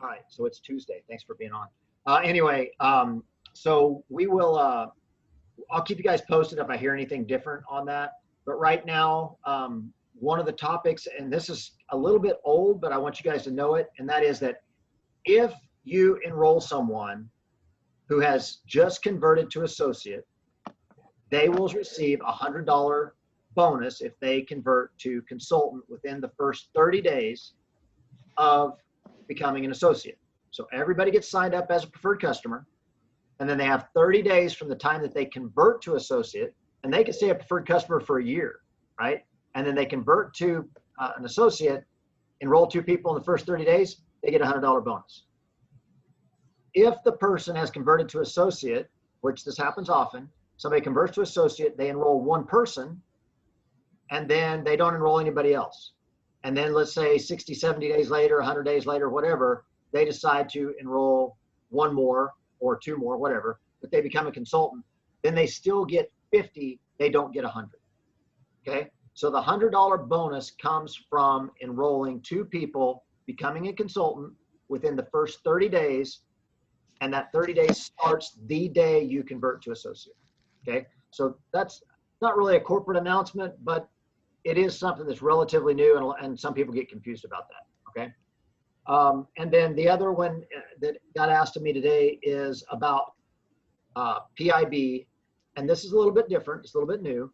All right, so it's Tuesday. Thanks for being on. Anyway, so we will. I'll keep you guys posted if I hear anything different on that. But right now, one of the topics, and this is a little bit old, but I want you guys to know it, and that is that if you enroll someone who has just converted to associate, they will receive a $100 bonus if they convert to consultant within the first 30 days of becoming an associate. So everybody gets signed up as a preferred customer, and then they have 30 days from the time that they convert to associate, and they can stay a preferred customer for a year, right? And then they convert to an associate, enroll 2 people in the first 30 days, they get a $100 bonus. If the person has converted to associate, which this happens often, somebody converts to associate, they enroll 1 person, and then they don't enroll anybody else. And then let's say 60, 70 days later, 100 days later, whatever, they decide to enroll 1 more or 2 more, whatever, but they become a consultant, then they still get 50, they don't get 100, okay? So the $100 bonus comes from enrolling 2 people, becoming a consultant within the first 30 days, and that 30 days starts the day you convert to associate, okay? So that's not really a corporate announcement, but it is something that's relatively new, and some people get confused about that, okay? And then the other one that got asked of me today is about PIB, and this is a little bit different, it's a little bit new.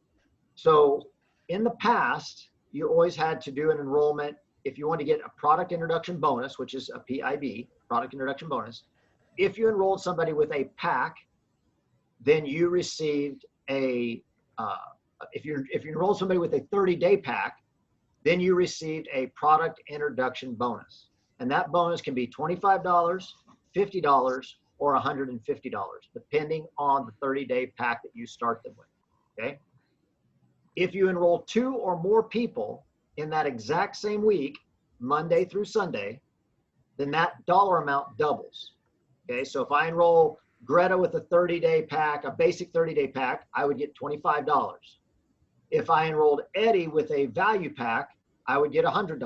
So in the past, you always had to do an enrollment if you want to get a product introduction bonus, which is a PIB, product introduction bonus. If you enrolled somebody with a pack, then you received a, if you enrolled somebody with a 30-day pack, then you received a product introduction bonus. And that bonus can be $25, $50, or $150, depending on the 30-day pack that you start them with, okay? If you enroll 2 or more people in that exact same week, Monday through Sunday, then that dollar amount doubles, okay? So if I enroll Greta with a 30-day pack, a basic 30-day pack, I would get $25. If I enrolled Eddie with a value pack, I would get $100.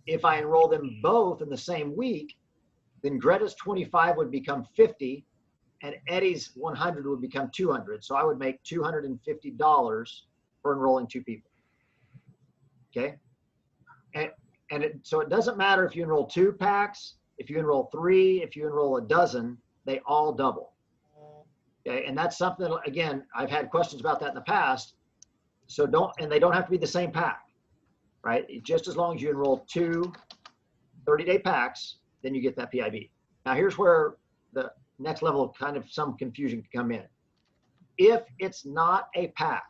If I enroll them both in the same week, then Greta's 25 would become 50, and Eddie's 100 would become 200. So I would make $250 for enrolling 2 people. Okay, so it doesn't matter if you enroll 2 packs, if you enroll 3, if you enroll a dozen, they all double. Okay, and that's something that, again, I've had questions about that in the past. So they don't have to be the same pack, right? Just as long as you enroll 2 30-day packs, then you get that PIB. Now here's where the next level of kind of some confusion can come in. If it's not a pack,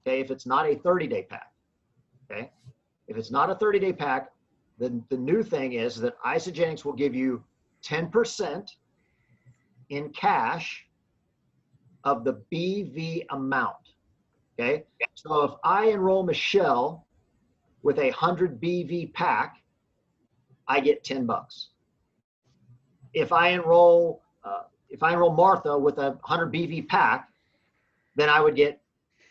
okay, if it's not a 30-day pack, okay, if it's not a 30-day pack, then the new thing is that Isagenix will give you 10% in cash of the BV amount, okay? So if I enroll Michelle with a 100 BV pack, I get $10. If I enroll Martha with a 100 BV pack, then I would get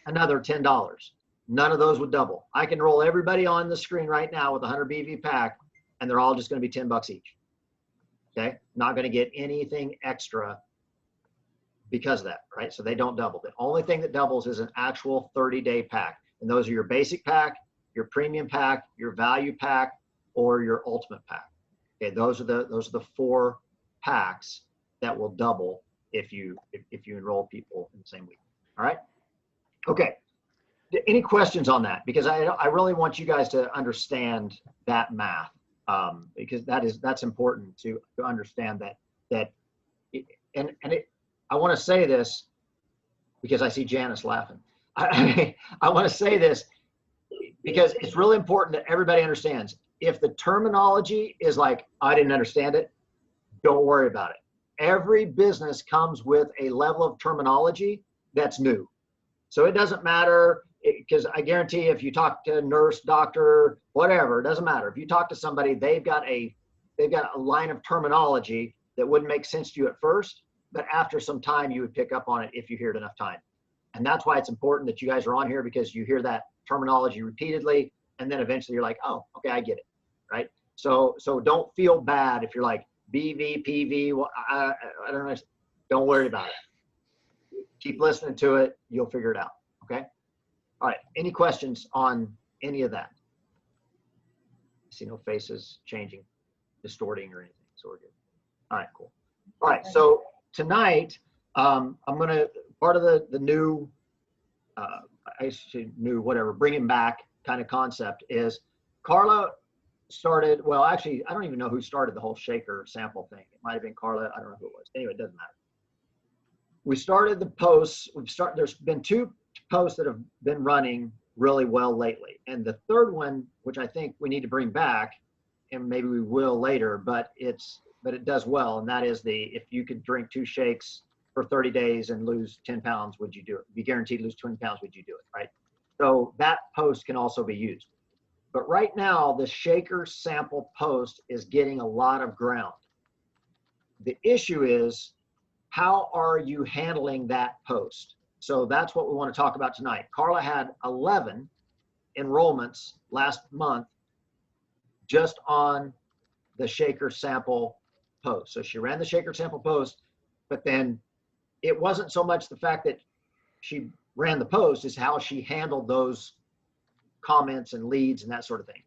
another $10. None of those would double. I can roll everybody on the screen right now with a 100 BV pack, and they're all just going to be $10 each. Okay, not going to get anything extra because of that, right? So they don't double. The only thing that doubles is an actual 30-day pack, and those are your basic pack, your premium pack, your value pack, or your ultimate pack. Okay, those are the 4 packs that will double if you enroll people in the same week. All right. Okay. Any questions on that? Because I really want you guys to understand that math, because that's important to understand that. I want to say this because I see Janice laughing. I want to say this because it's really important that everybody understands. If the terminology is like, I didn't understand it, don't worry about it. Every business comes with a level of terminology that's new. So it doesn't matter, because I guarantee if you talk to a nurse, doctor, whatever, it doesn't matter. If you talk to somebody, they've got a line of terminology that wouldn't make sense to you at first, but after some time you would pick up on it if you hear it enough time. And that's why it's important that you guys are on here, because you hear that terminology repeatedly, and then eventually you're like, oh, okay, I get it, right? So don't feel bad if you're like BV, PV, well, I don't know. Don't worry about it. Keep listening to it. You'll figure it out. Okay. All right. Any questions on any of that? I see no faces changing, distorting or anything. So we're good. All right, cool. All right. So tonight, I'm going to, part of the new, I should new, whatever, bringing back kind of concept is Carla started, well, actually, I don't even know who started the whole shaker sample thing. It might have been Carla. I don't know who it was. Anyway, it doesn't matter. We started the posts. There's been 2 posts that have been running really well lately. And the third one, which I think we need to bring back, and maybe we will later, but it does well. And that is if you could drink 2 shakes for 30 days and lose 10 pounds, would you do it? Be guaranteed to lose 20 pounds, would you do it? Right. So that post can also be used. But right now, the shaker sample post is getting a lot of ground. The issue is, how are you handling that post? So that's what we want to talk about tonight. Carla had 11 enrollments last month just on the shaker sample post. So she ran the shaker sample post, but then it wasn't so much the fact that she ran the post, is how she handled those comments and leads and that sort of thing.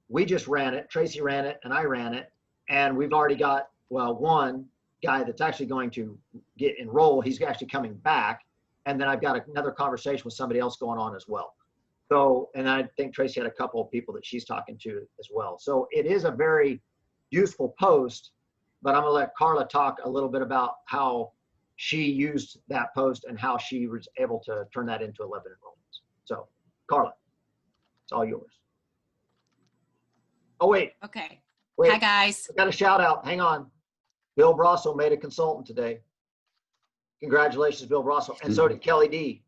We just ran it, Tracy ran it, and I ran it, and we've already got, well, one guy that's actually going to get enrolled. He's actually coming back, and then I've got another conversation with somebody else going on as well. So, and I think Tracy had a couple of people that she's talking to as well. So it is a very useful post, but I'm gonna let Carla talk a little bit about how she used that post and how she was able to turn that into 11 enrollments. So Carla, it's all yours. Oh, wait. Okay. Wait. Hi, guys. I got a shout out. Hang on. Bill Brasso made a consultant today. Congratulations, Bill Brasso. And so did Kelly D.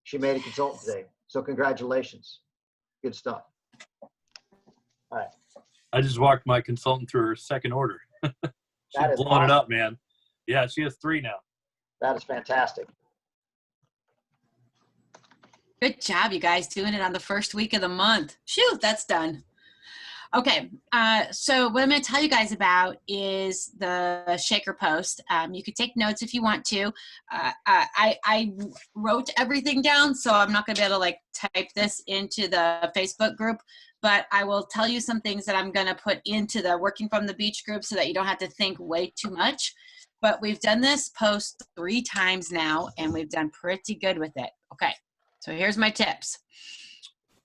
She made a consultant today. So congratulations. Good stuff. All right. I just walked my consultant through her second order. She's blowing awesome. it up, man. Yeah, she has 3 now. That is fantastic. Good job, you guys, doing it on the first week of the month. Shoot, that's done. Okay, so what I'm going to tell you guys about is the shaker post. You could take notes if you want to. I wrote everything down, so I'm not going to be able to like type this into the Facebook group, but I will tell you some things that I'm going to put into the Working from the Beach group so that you don't have to think way too much. But we've done this post 3 times now, and we've done pretty good with it. Okay, so here's my tips.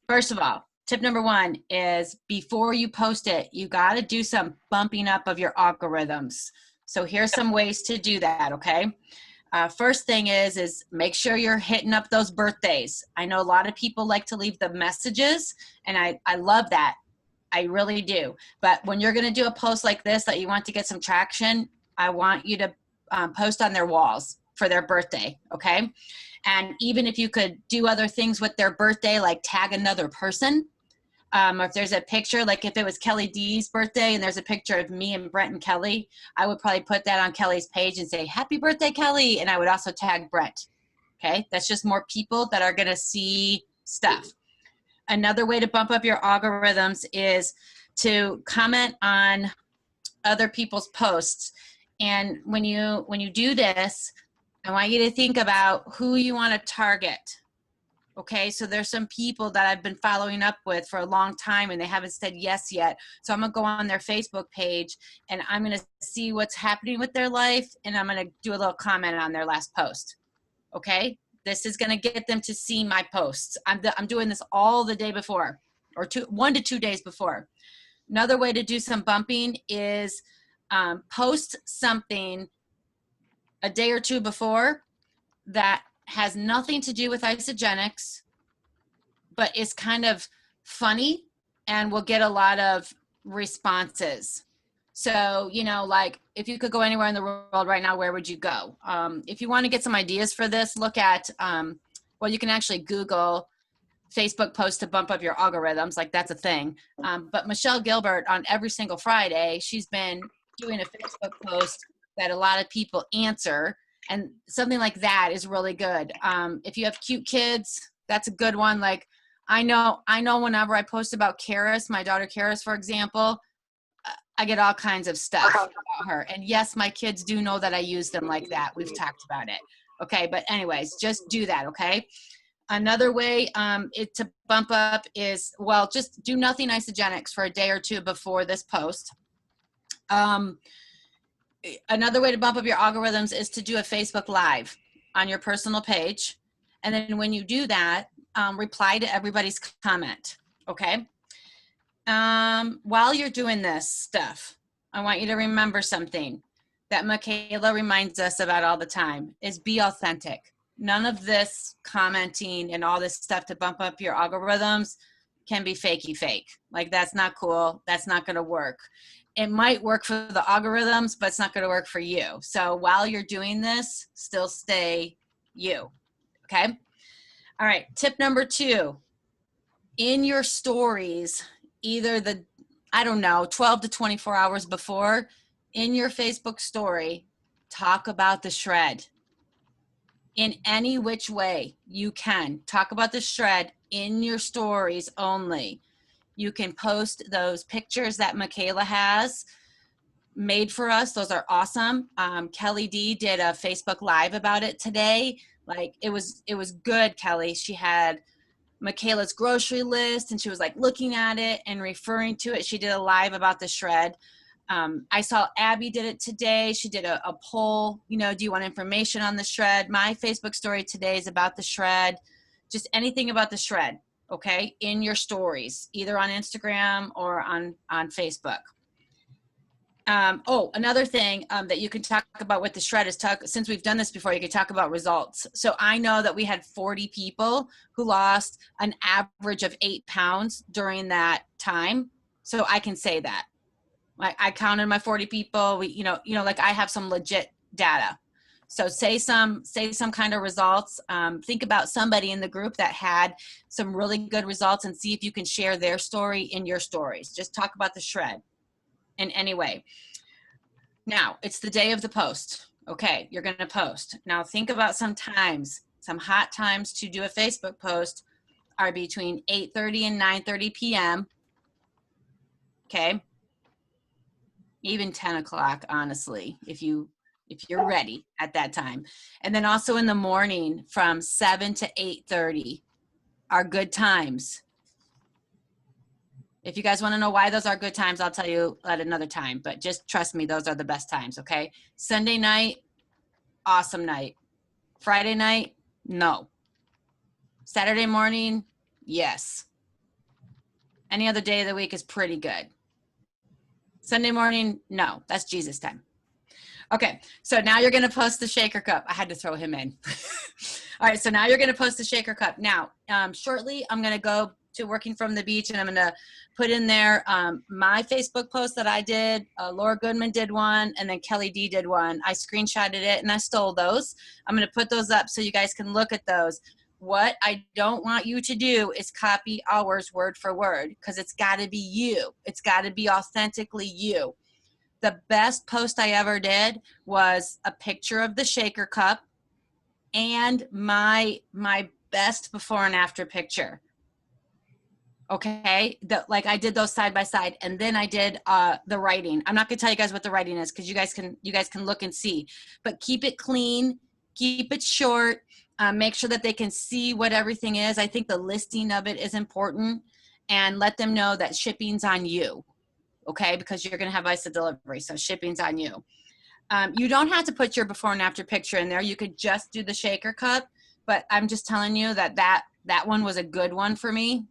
First of all, tip number 1 is before you post it, you got to do some bumping up of your algorithms. So here's some ways to do that, okay? First thing is make sure you're hitting up those birthdays. I know a lot of people like to leave the messages, and I love that. I really do. But when you're going to do a post like this that you want to get some traction, I want you to post on their walls for their birthday, okay? And even if you could do other things with their birthday, like tag another person, or if there's a picture, like if it was Kelly D's birthday and there's a picture of me and Brent and Kelly, I would probably put that on Kelly's page and say, happy birthday, Kelly. And I would also tag Brent. Okay. That's just more people that are going to see stuff. Another way to bump up your algorithms is to comment on other people's posts. And when you do this, I want you to think about who you want to target. Okay, so there's some people that I've been following up with for a long time and they haven't said yes yet. So I'm gonna go on their Facebook page and I'm gonna see what's happening with their life and I'm gonna do a little comment on their last post. Okay, this is gonna get them to see my posts. I'm doing this all the day before, or 1 to 2 days before. Another way to do some bumping is post something a day or 2 before that has nothing to do with Isagenix, but is kind of funny and will get a lot of responses. So, you know, like if you could go anywhere in the world right now, where would you go? If you want to get some ideas for this, look at, well, you can actually Google Facebook posts to bump up your algorithms, like that's a thing. But Michelle Gilbert, on every single Friday, she's been doing a Facebook post that a lot of people answer. And something like that is really good. If you have cute kids, that's a good one. Like I know whenever I post about Karis, my daughter Karis, for example, I get all kinds of stuff about her. And yes, my kids do know that I use them like that. We've talked about it. Okay. But anyways, just do that. Okay. Another way to bump up is, well, just do nothing isogenics for a day or two before this post. Another way to bump up your algorithms is to do a Facebook Live on your personal page. And then when you do that, reply to everybody's comment. Okay. While you're doing this stuff, I want you to remember something that Michaela reminds us about all the time is be authentic. None of this commenting and all this stuff to bump up your algorithms can be fakey fake. Like, that's not cool. That's not going to work. It might work for the algorithms, but it's not going to work for you. So while you're doing this, still stay you. Okay. All right. Tip number 2, in your stories, either 12 to 24 hours before, in your Facebook story, talk about the shred. In any which way you can, talk about the shred in your stories only. You can post those pictures that Michaela has made for us. Those are awesome. Kelly D did a Facebook Live about it today. Like, it was good, Kelly. She had Michaela's grocery list and she was like looking at it and referring to it. She did a live about the shred. I saw Abby did it today. She did a poll, do you want information on the shred? My Facebook story today is about the shred, just anything about the shred. Okay. In your stories, either on Instagram or on Facebook. Another thing that you can talk about with the shred is since we've done this before, you can talk about results. So I know that we had 40 people who lost an average of 8 pounds during that time. So I can say that. Like, I counted my 40 people. Like, I have some legit data. So say some kind of results. Think about somebody in the group that had some really good results and see if you can share their story in your stories. Just talk about the shred in any way. Now, it's the day of the post. Okay, you're going to post. Now, think about some hot times to do a Facebook post are between 8:30 and 9:30 p.m. Okay. Even 10 o'clock, honestly, if you're ready at that time. And then also in the morning from 7 to 8:30 are good times. If you guys want to know why those are good times, I'll tell you at another time, but just trust me, those are the best times. Okay. Sunday night, awesome night. Friday night, no. Saturday morning, yes. Any other day of the week is pretty good. Sunday morning, no, that's Jesus time. Okay, so now you're going to post the shaker cup. I had to throw him in. All right, so now you're going to post the shaker cup. Now, shortly, I'm going to go to Working from the Beach, and I'm going to put in there my Facebook post that I did. Laura Goodman did one, and then Kelly D did one. I screenshotted it, and I stole those. I'm going to put those up so you guys can look at those. What I don't want you to do is copy ours word for word, because it's got to be you. It's got to be authentically you. The best post I ever did was a picture of the shaker cup and my best before and after picture. Okay, I did those side by side, and then I did the writing. I'm not gonna tell you guys what the writing is because you guys can look and see. But keep it clean, keep it short. Make sure that they can see what everything is. I think the listing of it is important, and let them know that shipping's on you. Okay, because you're gonna have ISA delivery, so shipping's on you. You don't have to put your before and after picture in there. You could just do the shaker cup, but I'm just telling you that one was a good one for me,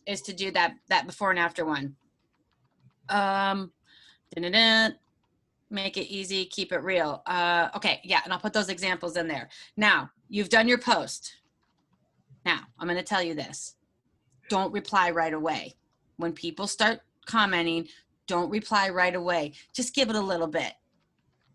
is to do that before and after one. Make it easy, keep it real. Okay, yeah, and I'll put those examples in there. Now, you've done your post. Now, I'm gonna tell you this. Don't reply right away. When people start commenting, don't reply right away. Just give it a little bit.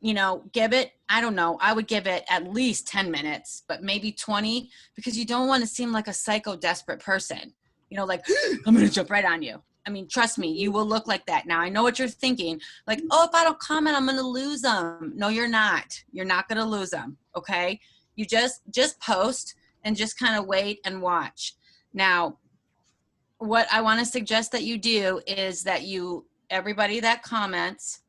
Give it, I don't know, I would give it at least 10 minutes, but maybe 20, because you don't want to seem like a psycho desperate person. Like, I'm going to jump right on you. I mean, trust me, you will look like that. Now, I know what you're thinking. Like, oh, if I don't comment, I'm going to lose them. No, you're not. You're not going to lose them, okay? You just post and just kind of wait and watch. Now, what I want to suggest that you do is that everybody that comments,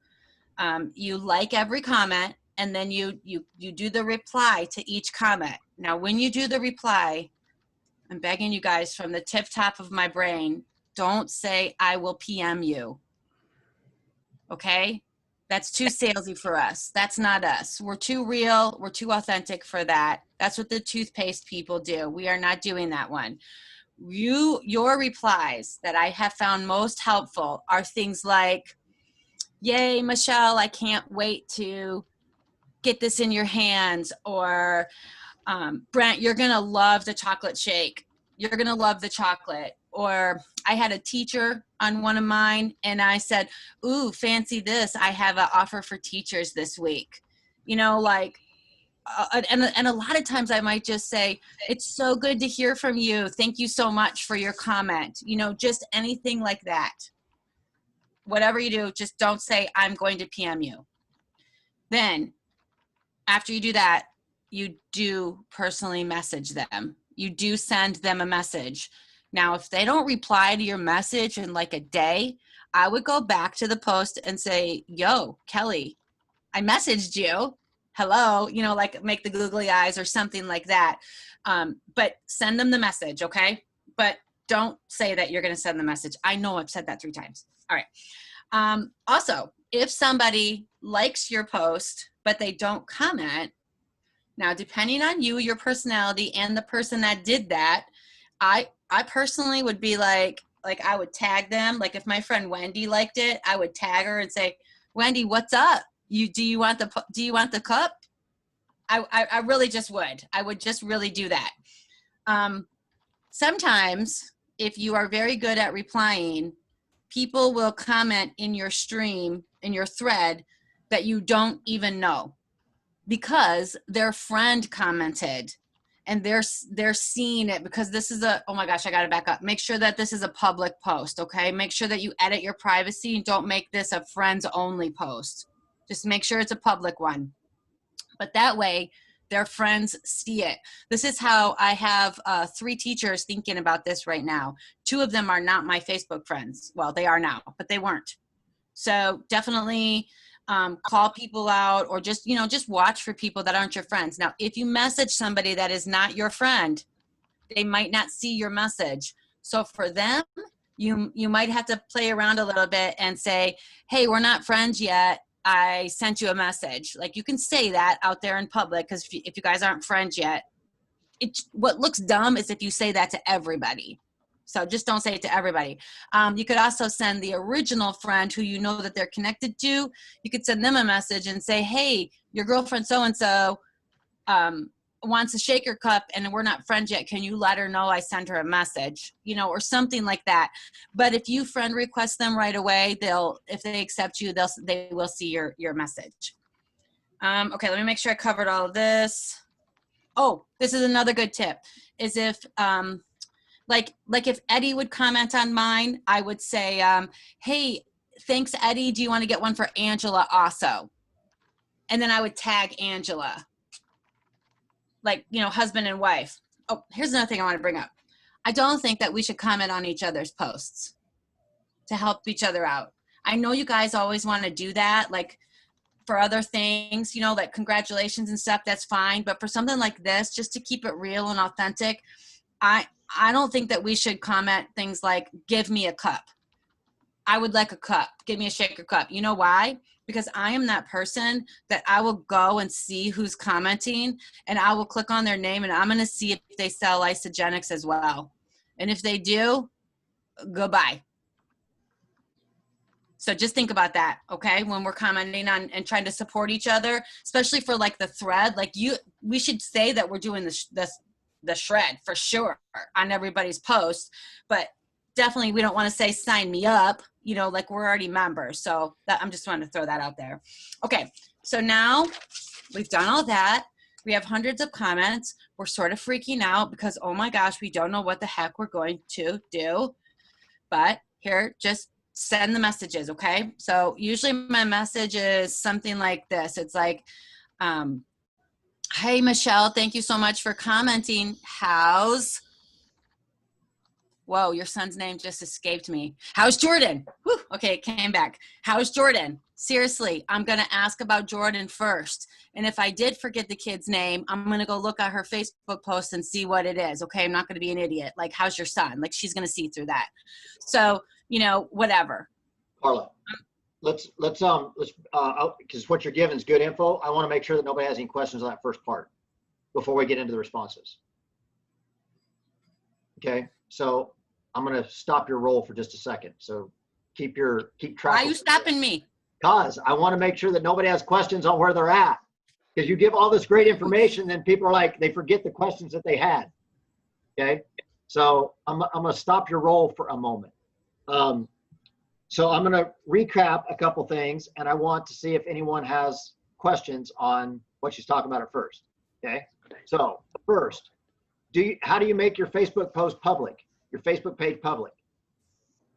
you like every comment, and then you do the reply to each comment. Now, when you do the reply, I'm begging you guys from the tip top of my brain, don't say, I will PM you. Okay? That's too salesy for us. That's not us. We're too real. We're too authentic for that. That's what the toothpaste people do. We are not doing that one. Your replies that I have found most helpful are things like, yay, Michelle, I can't wait to get this in your hands. Or, Brent, you're going to love the chocolate shake. You're going to love the chocolate. Or I had a teacher on one of mine and I said, ooh, fancy this. I have an offer for teachers this week. You know, like, and a lot of times I might just say, it's so good to hear from you. Thank you so much for your comment. You know, just anything like that. Whatever you do, just don't say, I'm going to PM you. Then after you do that, you do personally message them. You do send them a message. Now, if they don't reply to your message in like a day, I would go back to the post and say, yo, Kelly, I messaged you. Hello, you know, like make the googly eyes or something like that. But send them the message, okay? But don't say that you're going to send the message. I know I've said that 3 times. All right. Also, if somebody likes your post, but they don't comment, now, depending on you, your personality, and the person that did that, I personally would be like I would tag them. Like if my friend Wendy liked it, I would tag her and say, Wendy, what's up? Do you want the cup? I really just would. I would just really do that. Sometimes if you are very good at replying, people will comment in your stream, in your thread, that you don't even know because their friend commented and they're seeing it because this is oh my gosh, I got to back up. Make sure that this is a public post, okay? Make sure that you edit your privacy and don't make this a friends only post. Just make sure it's a public one. But that way, their friends see it. This is how I have 3 teachers thinking about this right now. 2 of them are not my Facebook friends. Well, they are now, but they weren't. So definitely call people out or just watch for people that aren't your friends. Now, if you message somebody that is not your friend, they might not see your message. So for them, you might have to play around a little bit and say, hey, we're not friends yet. I sent you a message. Like you can say that out there in public because if you guys aren't friends yet, what looks dumb is if you say that to everybody. So just don't say it to everybody. You could also send the original friend who you know that they're connected to. You could send them a message and say, hey, your girlfriend so-and-so wants a shaker cup and we're not friends yet. Can you let her know I sent her a message? You know, or something like that. But if you friend request them right away, if they accept you, they will see your message. Okay, let me make sure I covered all of this. Oh, this is another good tip, is if, like if Eddie would comment on mine, I would say, hey, thanks, Eddie. Do you want to get one for Angela also? And then I would tag Angela, like, husband and wife. Oh, here's another thing I want to bring up. I don't think that we should comment on each other's posts to help each other out. I know you guys always want to do that, like for other things, like congratulations and stuff, that's fine. But for something like this, just to keep it real and authentic, I don't think that we should comment things like, give me a cup. I would like a cup. Give me a shaker cup. You know why? Because I am that person that I will go and see who's commenting and I will click on their name and I'm going to see if they sell Isogenics as well. And if they do, goodbye. So just think about that, okay? When we're commenting on and trying to support each other, especially for like the thread, like we should say that we're doing the shred for sure on everybody's post, but definitely we don't want to say sign me up, like we're already members. So I'm just wanting to throw that out there. Okay, so now we've done all that. We have hundreds of comments. We're sort of freaking out because, oh my gosh, we don't know what the heck we're going to do. But here, just send the messages, okay? So usually my message is something like this. It's like, hey, Michelle, thank you so much for commenting. How's Whoa, your son's name just escaped me. How's Jordan? Whew, okay, it came back. How's Jordan? Seriously, I'm going to ask about Jordan first. And if I did forget the kid's name, I'm going to go look at her Facebook post and see what it is. Okay, I'm not going to be an idiot. Like, how's your son? Like, she's going to see through that. So, you know, whatever. Carla, let's because what you're giving is good info. I want to make sure that nobody has any questions on that first part before we get into the responses. Okay, so I'm going to stop your roll for just a second. So keep track. Why are you stopping me? Because I want to make sure that nobody has questions on where they're at. Because you give all this great information, then people are like, they forget the questions that they had. Okay, so I'm going to stop your roll for a moment. So I'm going to recap a couple things, and I want to see if anyone has questions on what she's talking about at first. Okay, so first, how do you make your Facebook post public? Your Facebook page public?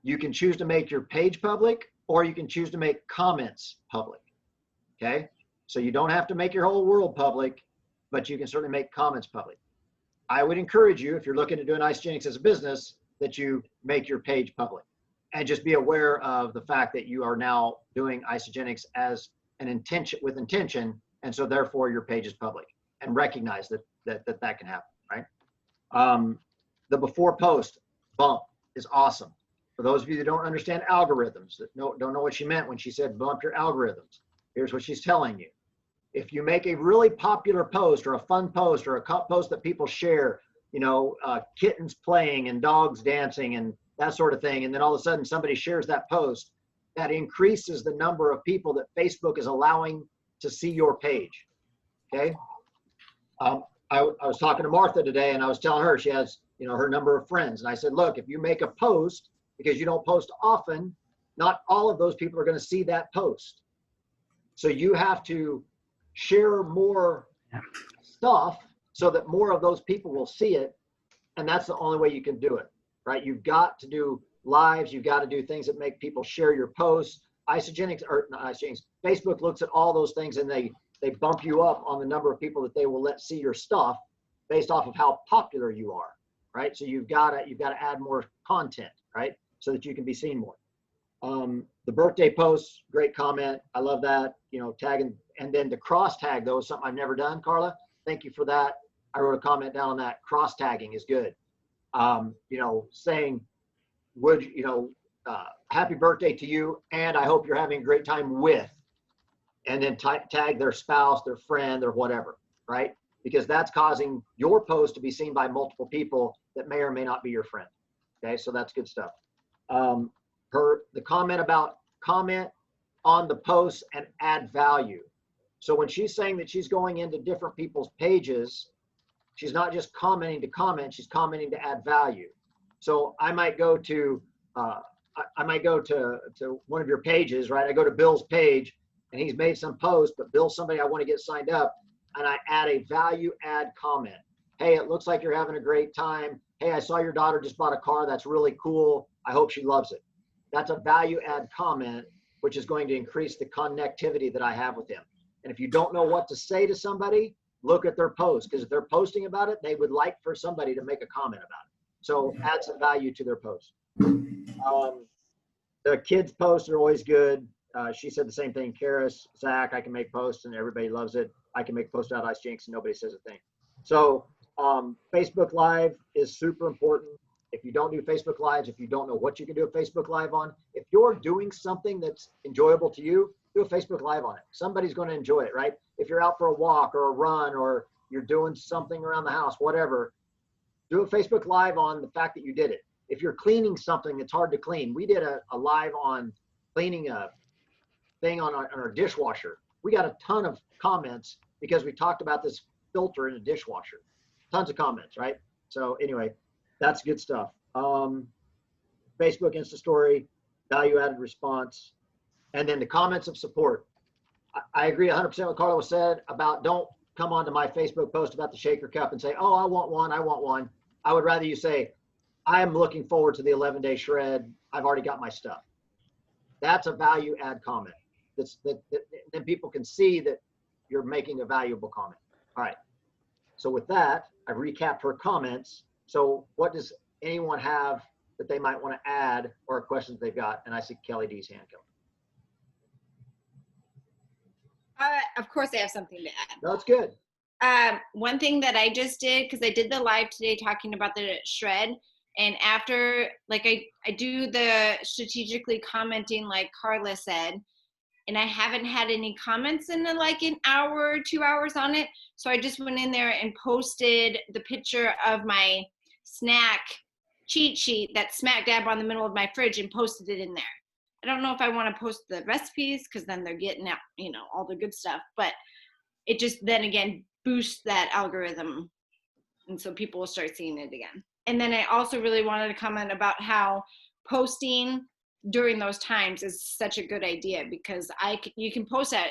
You can choose to make your page public, or you can choose to make comments public. Okay, so you don't have to make your whole world public, but you can certainly make comments public. I would encourage you, if you're looking to do an Isagenix as a business, that you make your page public, and just be aware of the fact that you are now doing Isagenix as an intention, with intention, and so therefore your page is public, and recognize that can happen, right? The before post bump is awesome. For those of you that don't understand algorithms, that don't know what she meant when she said bump your algorithms, here's what she's telling you. If you make a really popular post or a fun post or a post that people share, you know, kittens playing and dogs dancing and that sort of thing, and then all of a sudden somebody shares that post, that increases the number of people that Facebook is allowing to see your page. Okay. I was talking to Martha today, and I was telling her she has, you know, her number of friends. And I said, look, if you make a post, because you don't post often, not all of those people are going to see that post. So you have to share more stuff so that more of those people will see it. And that's the only way you can do it, right? You've got to do lives. You've got to do things that make people share your posts. Isagenix, or not Isagenix, Facebook looks at all those things, and they bump you up on the number of people that they will let see your stuff based off of how popular you are, right? So you've got to add more content, right? So that you can be seen more. The birthday posts, great comment. I love that, you know, tagging, and then the cross tag though is something I've never done, Carla. Thank you for that. I wrote a comment down on that. Cross tagging is good. You know, saying, happy birthday to you, and I hope you're having a great time with, and then tag their spouse, their friend, or whatever, right? Because that's causing your post to be seen by multiple people that may or may not be your friend. Okay, so that's good stuff. The comment about comment on the post and add value. So when she's saying that she's going into different people's pages, she's not just commenting to comment, she's commenting to add value. So I might go to to one of your pages, right? I go to Bill's page, and he's made some post, but Bill's somebody I want to get signed up, and I add a value add comment. Hey, it looks like you're having a great time. Hey, I saw your daughter just bought a car. That's really cool. I hope she loves it. That's a value add comment, which is going to increase the connectivity that I have with him. And if you don't know what to say to somebody, look at their post, because if they're posting about it, they would like for somebody to make a comment about it. So add some value to their post. The kids' posts are always good. She said the same thing. Karis, Zach, I can make posts and everybody loves it. I can make posts out of Isagenix and nobody says a thing. So Facebook Live is super important. If you don't do Facebook Lives, if you don't know what you can do a Facebook Live on, if you're doing something that's enjoyable to you, do a Facebook Live on it. Somebody's going to enjoy it, right? If you're out for a walk or a run, or you're doing something around the house, whatever, do a Facebook Live on the fact that you did it. If you're cleaning something that's hard to clean, we did a live on cleaning a thing on our dishwasher. We got a ton of comments because we talked about this filter in a dishwasher. Tons of comments, right? So anyway, that's good stuff. Facebook Insta Story, value added response, and then the comments of support. I agree 100% with Carla said about don't come onto my Facebook post about the shaker cup and say, oh, I want one, I want one. I would rather you say, I am looking forward to the 11-day shred. I've already got my stuff. That's a value add comment. Then people can see that you're making a valuable comment. All right. So with that, I've recapped her comments. So what does anyone have that they might want to add or questions they've got. And I see Kelly D's hand go. Of course, I have something to add. No, it's good. One thing that I just did, because I did the live today talking about the shred, and after, like, I do the strategically commenting like Carla said, and I haven't had any comments in like an hour or 2 hours on it. So I just went in there and posted the picture of my snack cheat sheet that's smack dab on the middle of my fridge and posted it in there. I don't know if I want to post the recipes because then they're getting out, you know, all the good stuff, but it just then again boosts that algorithm. And so people will start seeing it again. And then I also really wanted to comment about how posting during those times is such a good idea, because you can post at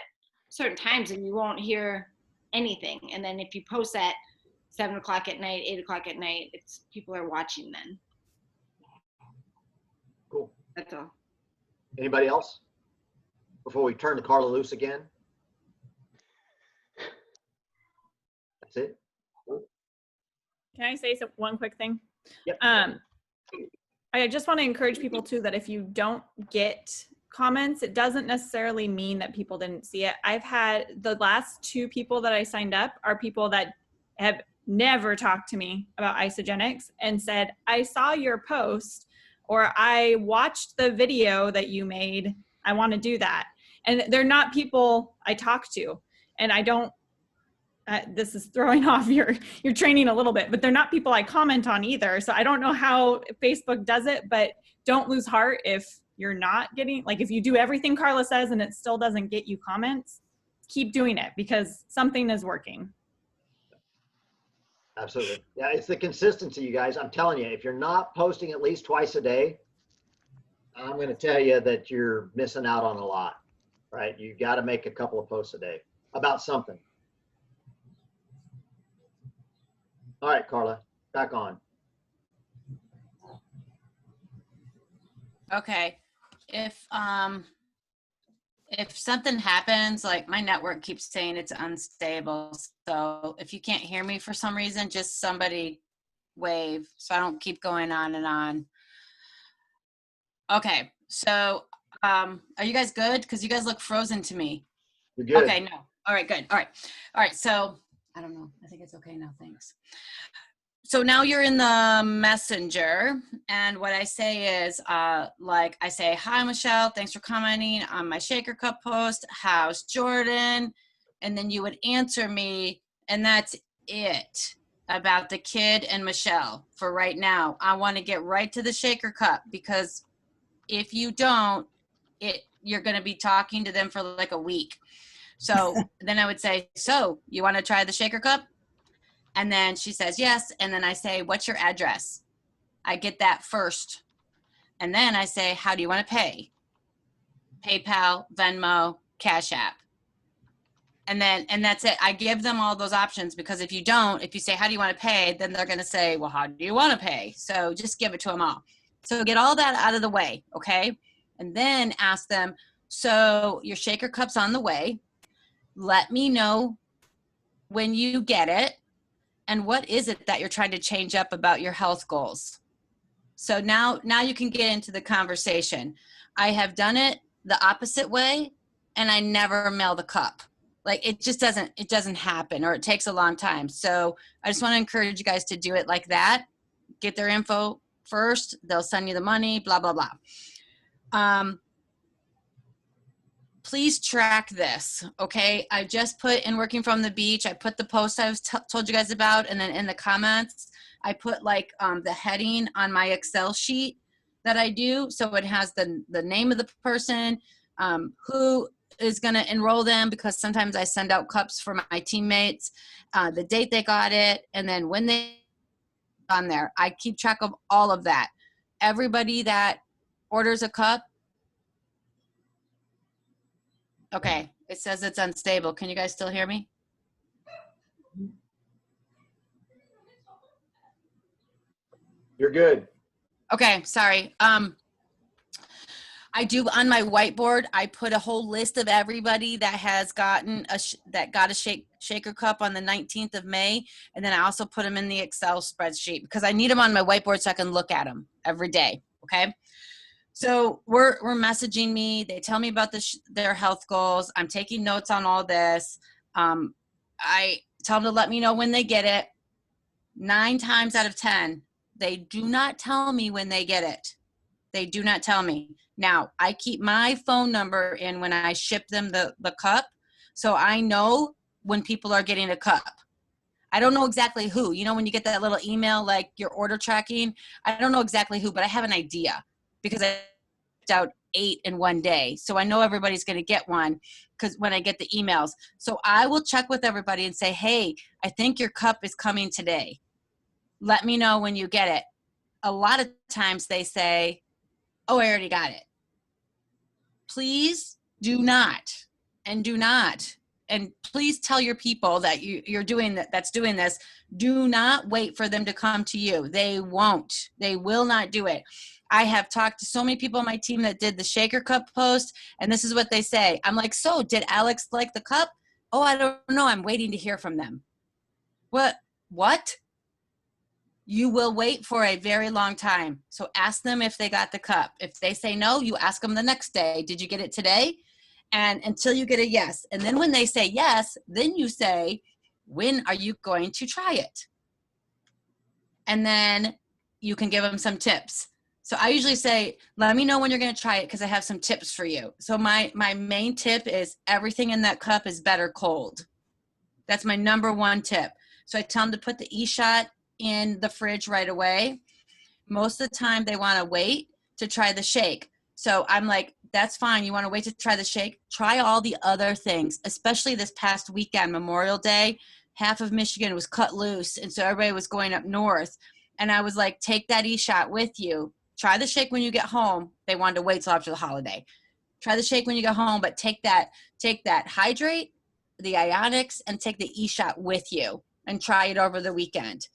certain times and you won't hear anything. And then if you post at 7 o'clock at night, 8 o'clock at night, it's people are watching then. Cool. That's all. Anybody else before we turn to Carla loose again? That's it. Can I say one quick thing? Yep. I just want to encourage people too that if you don't get comments, it doesn't necessarily mean that people didn't see it. I've had the last 2 people that I signed up are people that have never talked to me about Isagenix and said, I saw your post, or I watched the video that you made. I want to do that. And they're not people I talk to. And I don't, this is throwing off your training a little bit, but they're not people I comment on either. So I don't know how Facebook does it, but don't lose heart if you're not getting, like if you do everything Carla says and it still doesn't get you comments, keep doing it because something is working. Absolutely. Yeah, it's the consistency, you guys. I'm telling you, if you're not posting at least twice a day, I'm going to tell you that you're missing out on a lot, right? You got to make a couple of posts a day about something. All right, Carla, back on. Okay. If something happens, like my network keeps saying it's unstable. So if you can't hear me for some reason, just somebody wave so I don't keep going on and on. Okay. So are you guys good? Because you guys look frozen to me. You're good. Okay, no. All right, good. All right. All right. So I don't know. I think it's okay now. Thanks. So now you're in the messenger, and what I say is, like I say, hi, Michelle, thanks for commenting on my Shaker Cup post. How's Jordan? And then you would answer me, and that's it about the kid and Michelle for right now. I want to get right to the Shaker Cup, because if you don't, you're going to be talking to them for like a week. So then I would say, so you want to try the Shaker Cup? And then she says, yes. And then I say, what's your address? I get that first. And then I say, how do you want to pay? PayPal, Venmo, Cash App. And that's it. I give them all those options, because if you don't, if you say, how do you want to pay? Then they're going to say, well, how do you want to pay? So just give it to them all. So get all that out of the way. Okay. And then ask them, so your Shaker Cup's on the way. Let me know when you get it. And what is it that you're trying to change up about your health goals? So now you can get into the conversation. I have done it the opposite way, and I never mail the cup. Like it doesn't happen, or it takes a long time. So I just want to encourage you guys to do it like that. Get their info first. They'll send you the money, blah, blah, blah. Please track this, okay? I just put in Working from the Beach, I put the post I was told you guys about, and then in the comments, I put like the heading on my Excel sheet that I do. So it has the name of the person, who is gonna enroll them, because sometimes I send out cups for my teammates, the date they got it, and then when they on there. I keep track of all of that. Everybody that orders a cup, okay, it says it's unstable. Can you guys still hear me? You're good. Okay, sorry. I do on my whiteboard. I put a whole list of everybody that has gotten that got a shaker cup on the 19th of May, and then I also put them in the Excel spreadsheet because I need them on my whiteboard so I can look at them every day. Okay, so we're messaging me. They tell me about their health goals. I'm taking notes on all this. I tell them to let me know when they get it. 9 times out of 10, they do not tell me when they get it. They do not tell me. Now, I keep my phone number in when I ship them the cup, so I know when people are getting a cup. I don't know exactly who. You know, when you get that little email like your order tracking, I don't know exactly who, but I have an idea because I shipped out 8 in one day. So I know everybody's going to get one because when I get the emails. So I will check with everybody and say, hey, I think your cup is coming today. Let me know when you get it. A lot of times they say, oh, I already got it. Please do not, and please tell your people that you're doing that's doing this, do not wait for them to come to you. They won't. They will not do it. I have talked to so many people on my team that did the shaker cup post, and this is what they say. I'm like, so did Alex like the cup? Oh, I don't know. I'm waiting to hear from them. What? You will wait for a very long time. So ask them if they got the cup. If they say no, you ask them the next day, did you get it today? And until you get a yes. And then when they say yes, then you say, when are you going to try it? And then you can give them some tips. So I usually say, let me know when you're going to try it because I have some tips for you. So my main tip is everything in that cup is better cold. That's my number one tip. So I tell them to put the eShot in the fridge right away. Most of the time they want to wait to try the shake. So I'm like, that's fine. You want to wait to try the shake? Try all the other things, especially this past weekend, Memorial Day. Half of Michigan was cut loose. And so everybody was going up north. And I was like, take that eShot with you. Try the shake when you get home. They wanted to wait till after the holiday. Try the shake when you get home, but take that hydrate, the Ionics, and take the eShot with you and try it over the weekend.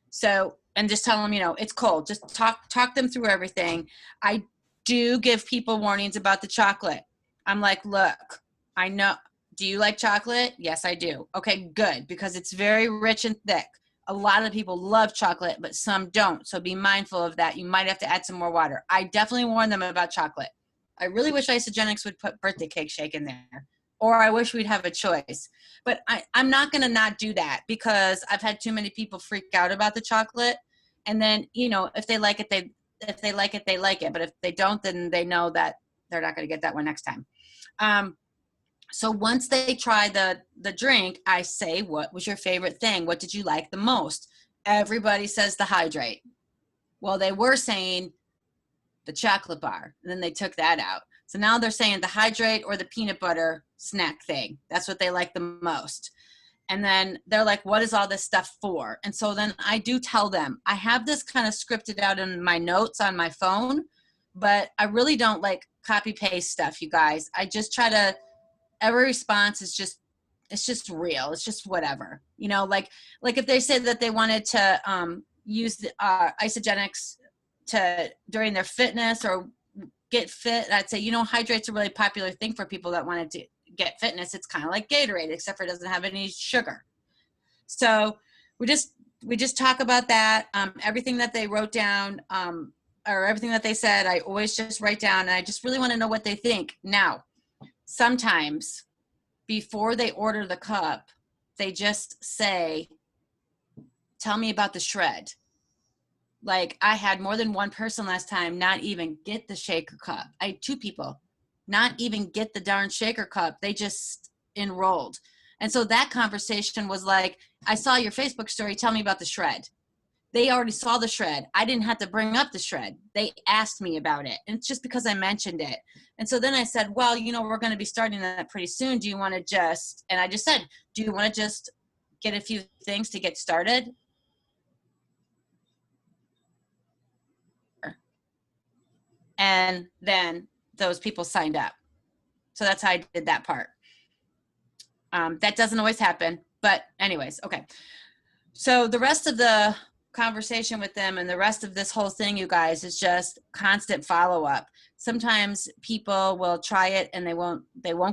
So, and just tell them, you know, it's cold. Just talk them through everything. I do give people warnings about the chocolate. I'm like, look, I know, do you like chocolate? Yes, I do. Okay, good, because it's very rich and thick. A lot of people love chocolate, but some don't. So be mindful of that. You might have to add some more water. I definitely warn them about chocolate. I really wish Isagenix would put birthday cake shake in there. Or I wish we'd have a choice. But I'm not going to not do that because I've had too many people freak out about the chocolate. And then, you know, if they like it, they like it. But if they don't, then they know that they're not going to get that one next time. So once they try the drink, I say, what was your favorite thing? What did you like the most? Everybody says the hydrate. Well, they were saying the chocolate bar, and then they took that out. So now they're saying the hydrate or the peanut butter snack thing. That's what they like the most. And then they're like, what is all this stuff for? And so then I do tell them. I have this kind of scripted out in my notes on my phone, but I really don't like copy paste stuff, you guys. I just try to, every response is just, it's just real. It's just whatever. You know, like if they said that they wanted to use the Isagenix during their fitness or get fit, I'd say, you know, hydrate's a really popular thing for people that wanted to get fitness. It's kind of like Gatorade, except for it doesn't have any sugar. So we just talk about that. Everything that they wrote down, or everything that they said, I always just write down, and I just really want to know what they think. Now, sometimes before they order the cup, they just say, tell me about the shred. Like, I had more than one person last time not even get the shaker cup. I had 2 people not even get the darn shaker cup. They just enrolled. And so that conversation was like, I saw your Facebook story. Tell me about the shred. They already saw the shred. I didn't have to bring up the shred. They asked me about it. And it's just because I mentioned it. And so then I said, well, you know, we're going to be starting that pretty soon. Do you want to just, and I just said, do you want to just get a few things to get started? And then those people signed up. So that's how I did that part. That doesn't always happen, but anyways, okay. So the rest of the conversation with them and the rest of this whole thing, you guys, is just constant follow-up. sometimes people will try it and they won't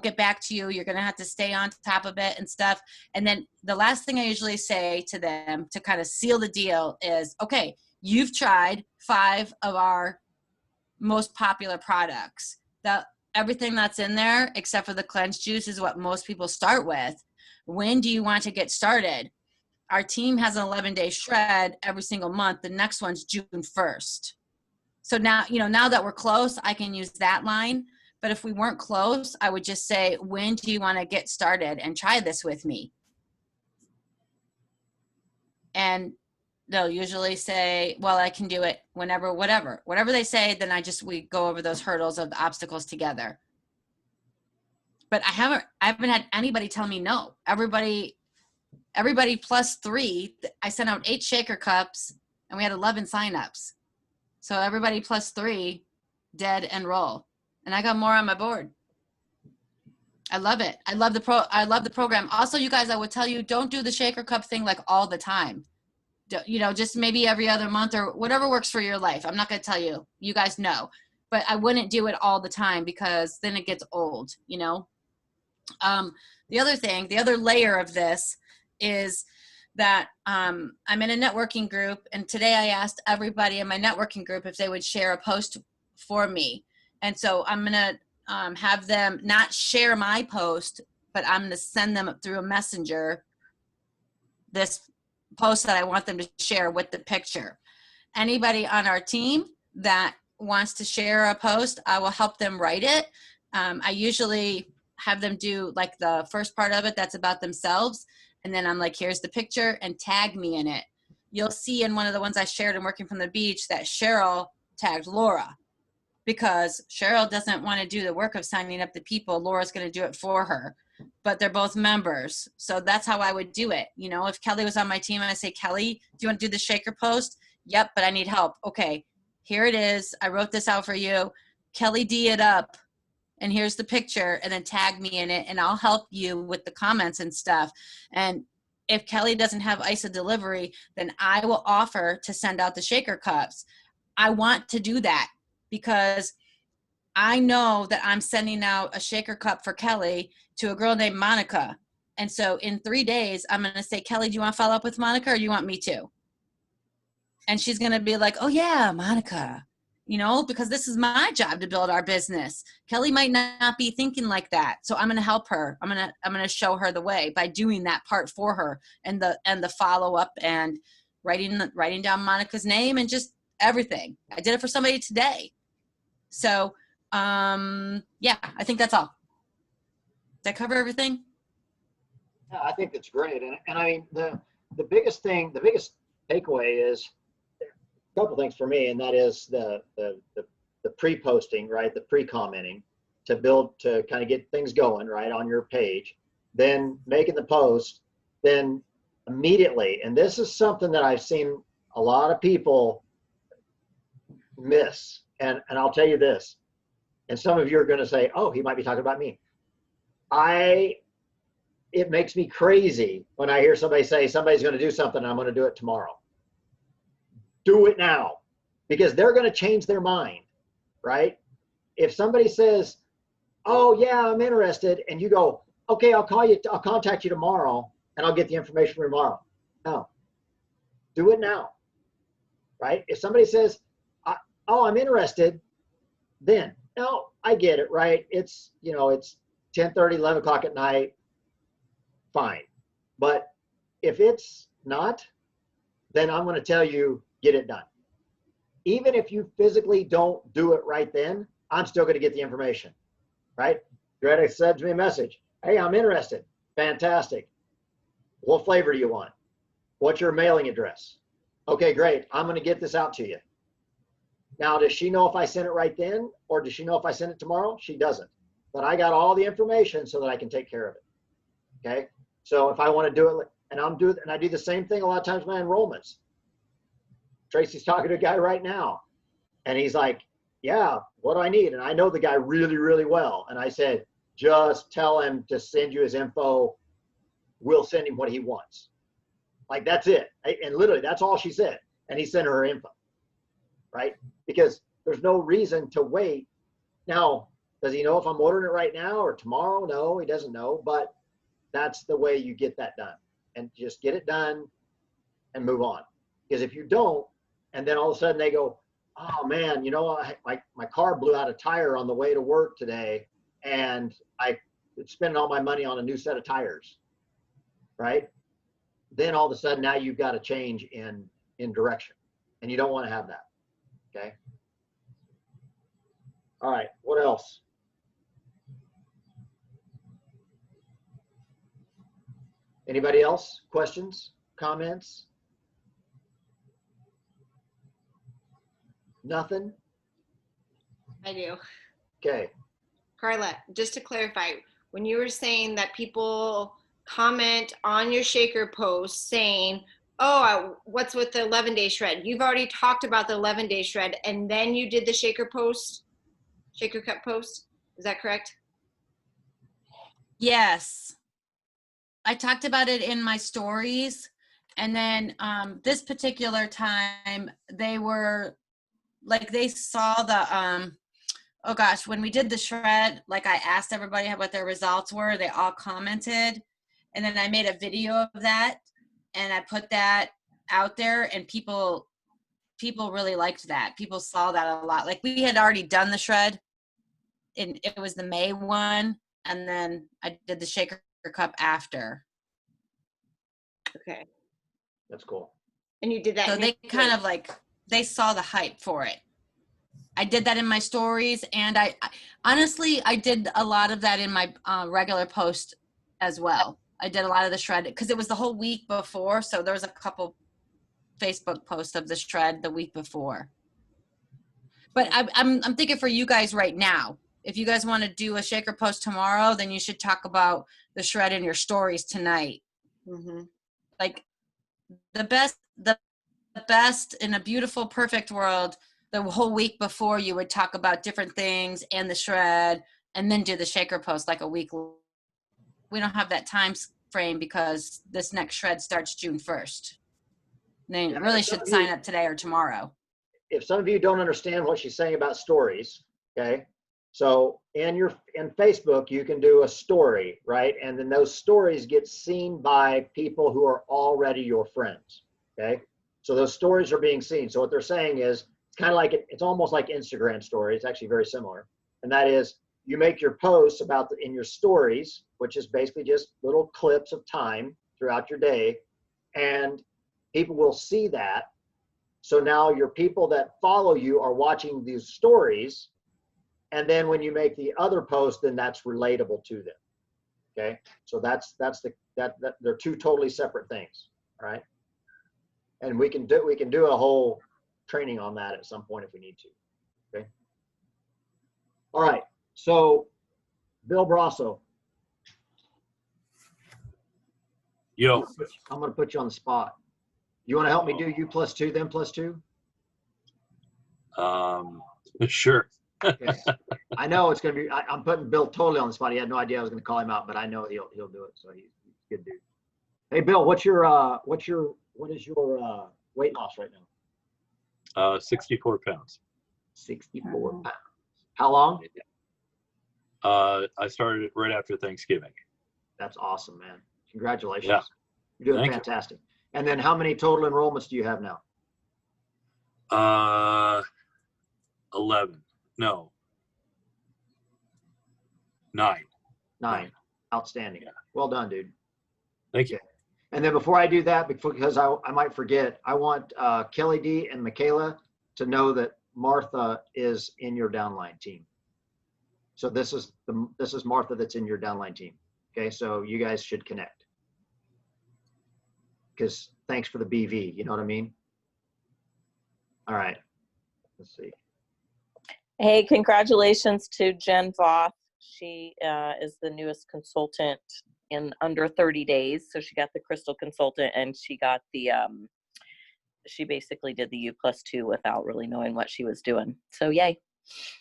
get back to you. You're going to have to stay on top of it and stuff. And then the last thing I usually say to them to kind of seal the deal is, okay, you've tried 5 of our most popular products. Everything that's in there except for the cleanse juice is what most people start with. When do you want to get started? Our team has an 11-day shred every single month. The next one's June 1st. So now, now that we're close, I can use that line. But if we weren't close, I would just say, when do you want to get started and try this with me? And they'll usually say, well, I can do it whenever, whatever they say, then we go over those hurdles of the obstacles together. But I haven't had anybody tell me no. Everybody plus 3, I sent out 8 shaker cups and we had 11 signups. So everybody plus 3 dead and roll. And I got more on my board. I love it. I love the program. Also, you guys, I would tell you, don't do the shaker cup thing like all the time. Just maybe every other month or whatever works for your life. I'm not going to tell you. You guys know. But I wouldn't do it all the time because then it gets old, The other layer of this is that I'm in a networking group, and today I asked everybody in my networking group if they would share a post for me. And so I'm going to have them not share my post, but I'm going to send them through a messenger this post that I want them to share with the picture. Anybody on our team that wants to share a post, I will help them write it. I usually have them do like the first part of it that's about themselves. And then I'm like, here's the picture and tag me in it. You'll see in one of the ones I shared in Working from the Beach that Cheryl tagged Laura because Cheryl doesn't want to do the work of signing up the people. Laura's going to do it for her, but they're both members. So that's how I would do it. If Kelly was on my team, I say, Kelly, do you want to do the shaker post? Yep, but I need help. Okay, here it is. I wrote this out for you. Kelly D it up. And here's the picture, and then tag me in it, and I'll help you with the comments and stuff. And if Kelly doesn't have ISA delivery, then I will offer to send out the shaker cups. I want to do that because I know that I'm sending out a shaker cup for Kelly to a girl named Monica. And so in 3 days, I'm going to say, Kelly, do you want to follow up with Monica or do you want me to? And she's going to be like, oh yeah, Monica. Because this is my job to build our business. Kelly might not be thinking like that. So I'm going to help her. I'm going to show her the way by doing that part for her and the follow up and writing down Monica's name and just everything. I did it for somebody today. So, yeah, I think that's all. Did I cover everything? Yeah, I think that's great. And I mean, the biggest takeaway is a couple things for me, and that is the pre-posting, right? The pre-commenting to kind of get things going, right, on your page, then making the post, then immediately. And this is something that I've seen a lot of people miss. And I'll tell you this, and some of you are going to say, oh, he might be talking about me. It makes me crazy when I hear somebody say somebody's going to do something and I'm going to do it tomorrow. Do it now, because they're going to change their mind, right? If somebody says, oh yeah, I'm interested, and you go, okay, I'll contact you tomorrow and I'll get the information for tomorrow. No, do it now, right? If somebody says, oh, I'm interested, then, no, I get it, right? It's 10:30, 11 o'clock at night, fine. But if it's not, then I'm going to tell you, get it done. Even if you physically don't do it right then, I'm still going to get the information, right? Greta sends me a message. Hey, I'm interested. Fantastic. What flavor do you want? What's your mailing address? Okay, great. I'm going to get this out to you. Now, does she know if I sent it right then, or does she know if I send it tomorrow? She doesn't. But I got all the information so that I can take care of it. Okay. So if I want to do it, and I do the same thing a lot of times with my enrollments. Tracy's talking to a guy right now, and he's like, yeah, what do I need? And I know the guy really, really well. And I said, just tell him to send you his info. We'll send him what he wants. Like, that's it. And literally, that's all she said. And he sent her info, right? Because there's no reason to wait Now, does he know if I'm ordering it right now or tomorrow? No, he doesn't know, but that's the way you get that done. And just get it done and move on. Because if you don't, and then all of a sudden they go, oh man, my car blew out a tire on the way to work today, and I spending all my money on a new set of tires, right? Then all of a sudden now you've got a change in direction, and you don't want to have that. Okay. All right. What else? Anybody else? Questions? Comments? Nothing? I do. Okay. Carla, just to clarify, when you were saying that people comment on your shaker post saying, oh, what's with the 11-day shred? You've already talked about the 11-day shred, and then you did the shaker cup post. Is that correct? Yes. I talked about it in my stories. And then this particular time, they were like, they saw the, oh gosh, when we did the shred, like I asked everybody what their results were. They all commented. And then I made a video of that and I put that out there, and people really liked that. People saw that a lot. Like, we had already done the shred, and it was the May one. And then I did the shaker cup after. Okay. That's cool. And you did that. So they kind of like, they saw the hype for it. I did that in my stories, and I honestly, I did a lot of that in my regular post as well. I did a lot of the shred because it was the whole week before. So there was a couple Facebook posts of the shred the week before. But I'm thinking for you guys right now, if you guys want to do a shaker post tomorrow, then you should talk about the shred in your stories tonight. Mm-hmm. Like the best in a beautiful, perfect world, the whole week before you would talk about different things and the shred, and then do the shaker post like a week. We don't have that time frame because this next shred starts June 1st. They really should sign up today or tomorrow. If some of you don't understand what she's saying about stories, okay, so in Facebook you can do a story, right? And then those stories get seen by people who are already your friends, okay? So those stories are being seen. So what they're saying is, it's kind of like, it's almost like Instagram story. It's actually very similar. And that is, you make your posts in your stories, which is basically just little clips of time throughout your day, and people will see that. So now your people that follow you are watching these stories, and then when you make the other post, then that's relatable to them. Okay, so that's they're two totally separate things. All right, and we can do a whole training on that at some point if we need to. Okay. All right. So, Bill Brasso. Yo. I'm going to put you on the spot. You want to help me do you +2, them +2? Sure. Okay. I know it's going to be, I'm putting Bill totally on the spot. He had no idea I was going to call him out, but I know he'll do it. So he's a good dude. Hey, Bill, what is your weight loss right now? 64 pounds. 64 pounds. How long? I started right after Thanksgiving. That's awesome, man. Congratulations. Yeah. You're doing Thank fantastic. And then how many total enrollments do you have now? 11. No. 9. 9. Outstanding. Yeah. Well done, dude. Thank you. And then before I do that, because I might forget, I want Kelly D and Michaela to know that Martha is in your downline team. So this is Martha that's in your downline team. Okay, so you guys should connect. Because thanks for the BV, you know what I mean? All right, let's see. Hey, congratulations to Jen Voth. She is the newest consultant in under 30 days. So she got the crystal consultant, and she got the, she basically did the U+2 without really knowing what she was doing. So yay.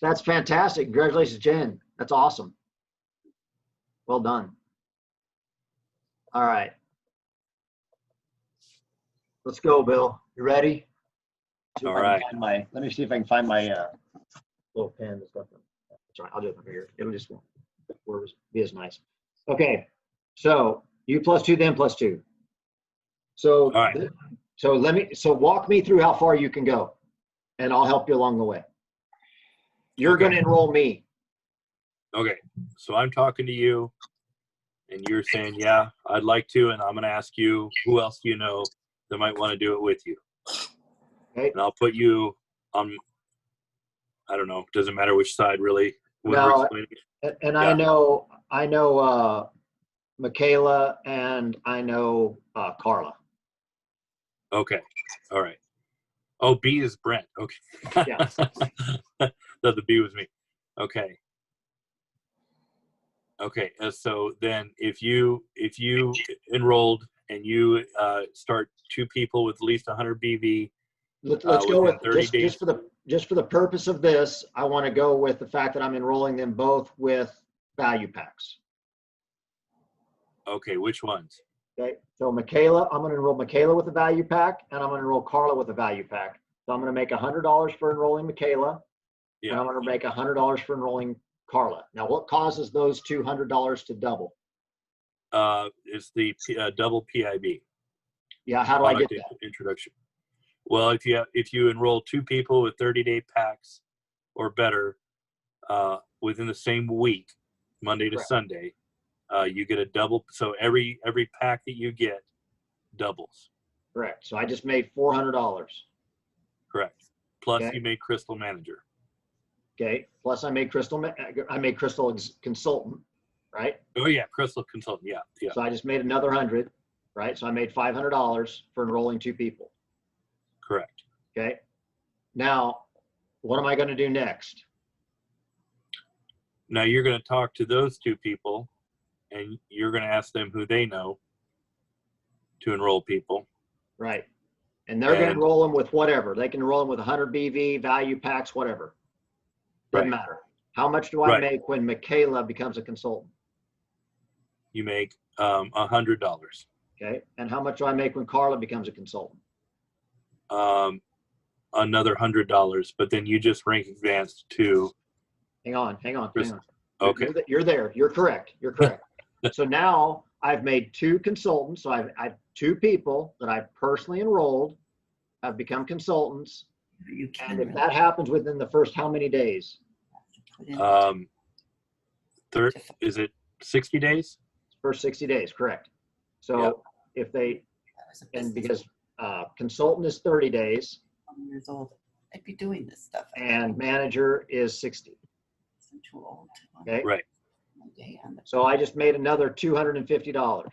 That's fantastic. Congratulations, Jen. That's awesome. Well done. All right. Let's go, Bill. You ready? All right. Let me see if I can find my little pen and stuff. Sorry, I'll do it from here. It'll just be as nice. Okay, so you plus 2, then plus 2. So, All right. so walk me through how far you can go, and I'll help you along the way. You're Okay. going to enroll me. Okay, so I'm talking to you, and you're saying, yeah, I'd like to, and I'm going to ask you, who else do you know that might want to do it with you? Okay. And I'll put you on, I don't know, doesn't matter which side really. when we're No, explaining it. and Yeah. I know Michaela, and I know Carla. Okay, all right. Oh, B is Brent. Okay. Yeah. Thought the B was me. Okay. Okay, so then if you enrolled and you start 2 people with at least 100 BV, Let's go within with 30 days. just for the purpose of this. I want to go with the fact that I'm enrolling them both with value packs. Okay, which ones? Okay, so Michaela, I'm going to enroll Michaela with a value pack, and I'm going to enroll Carla with a value pack. So I'm going to make $100 for enrolling Michaela, and Yeah. I'm going to make $100 for enrolling Carla. Now, what causes those $200 to double? It's the double PIB. Yeah, how do I get product that? introduction. Well, if you enroll 2 people with 30-day packs or better within the same week, Monday to Correct. Sunday, you get a double. So every pack that you get doubles. Correct. So I just made $400. Correct. Plus Okay. you made Crystal Manager. Okay. Plus I made Crystal Consultant, right? Oh yeah, Crystal Consultant. Yeah, yeah. So I just made another 100, right? So I made $500 for enrolling 2 people. Correct. Okay. Now, what am I going to do next? Now you're going to talk to those 2 people, and you're going to ask them who they know to enroll people. Right. And they're going to And- enroll them with whatever. They can enroll them with 100 BV, value packs, whatever. Doesn't Right. matter. How much do I Right. make when Michaela becomes a consultant? You make $100. Okay. And how much do I make when Carla becomes a consultant? Another $100, but then you just rank advanced to. Hang on. Chris- Okay. You're there. You're correct. You're correct. So now I've made 2 consultants. So I've 2 people that I personally enrolled have become consultants. You can And if really that happens within the first how many days? put in Is it 60 days? First 60 days, correct. So Yep. if they, that was a and business because consultant is 30 days 20 years old, I'd be doing this stuff. and manager is 60. I'm too old. Okay. Right. My day on the- So I just made another $250.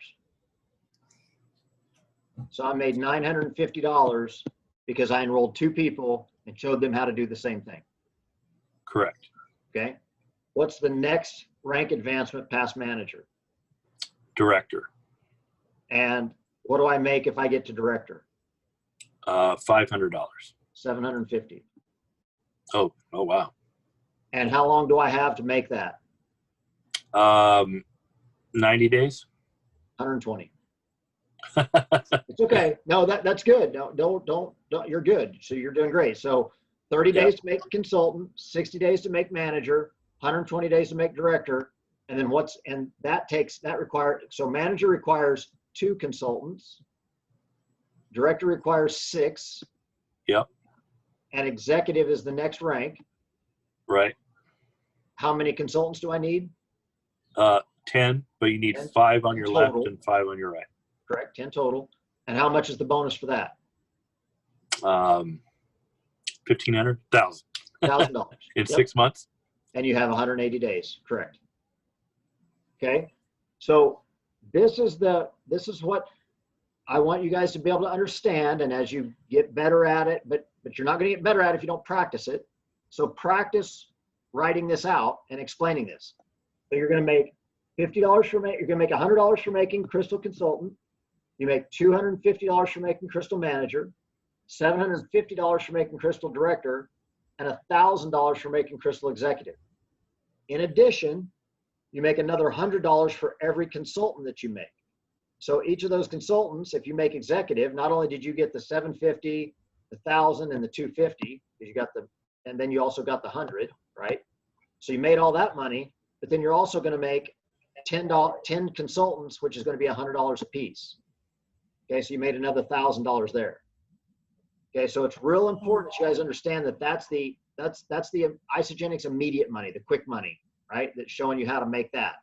So I made $950 because I enrolled 2 people and showed them how to do the same thing. Correct. Okay. What's the next rank advancement past manager? Director. And what do I make if I get to director? $500. $750. Oh wow. And how long do I have to make that? 90 days. 120. It's okay. No, that's good. No, don't. You're good. So you're doing great. So 30 Yeah. days to make consultant, 60 days to make manager, 120 days to make director. And then so manager requires 2 consultants. Director requires 6. Yep. And executive is the next rank. Right. How many consultants do I need? 10, but you need 10 5 on your left total. and 5 on your right. Correct, 10 total. And how much is the bonus for that? 1,500, 1,000 $1,000. in Yep. 6 months. And you have 180 days, correct? Okay, so this is what I want you guys to be able to understand. And as you get better at it, but you're not going to get better at it if you don't practice it. So practice writing this out and explaining this. So you're going to make $50 you're going to make $100 for making Crystal Consultant. You make $250 for making Crystal Manager, $750 for making Crystal Director, and $1,000 for making Crystal Executive. In addition, you make another $100 for every consultant that you make. So each of those consultants, if you make executive, not only did you get the $750, the $1,000, and the $250, because you got and then you also got the $100, right? So you made all that money, but then you're also going to make 10 consultants, which is going to be $100 a piece. Okay, so you made another $1,000 there. Okay, so it's real important you guys understand that that's the Isagenix immediate money, the quick money, right? That's showing you how to make that.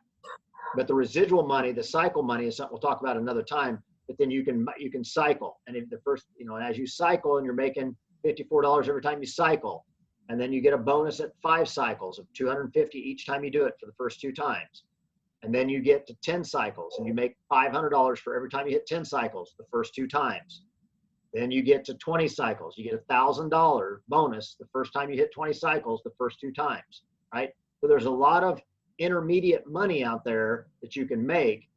But the residual money, the cycle money, is something we'll talk about another time. But then you can cycle, and if the first, you know, and as you cycle, and you're making $54 every time you cycle, and then you get a bonus at 5 cycles of $250 each time you do it for the first 2 times. And then you get to 10 cycles and you make $500 for every time you hit 10 cycles the first 2 times. Then you get to 20 cycles. You get $1,000 bonus the first time you hit 20 cycles the first 2 times, right? So there's a lot of intermediate money out there that you can make.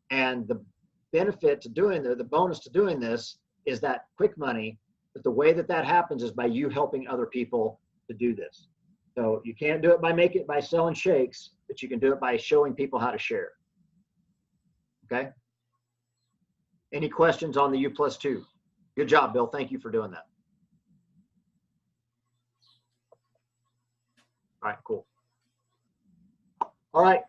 And the benefit to doing the bonus to doing this is that quick money. But the way that that happens is by you helping other people to do this. So you can't do it by selling shakes, but you can do it by showing people how to share. Okay. Any questions on the U+2? Good job, Bill. Thank you for doing that. All right, cool. All right,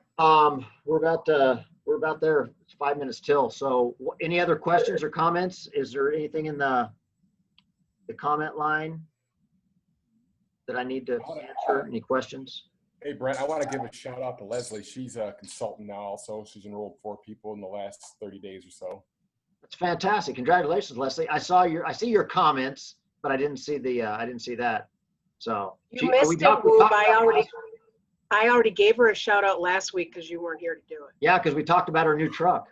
we're about there. It's 5 minutes till. So any other questions or comments? Is there anything in the comment line that I need to answer? Any questions? Hey, Brent, I want to give a shout out to Leslie. She's a consultant now also. She's enrolled 4 people in the last 30 days or so. That's fantastic. Congratulations, Leslie. I see your comments, but I didn't see that. So You missed it, Woob. I already gave her a shout out last week because you weren't here to do it. Yeah, because we talked about our new truck.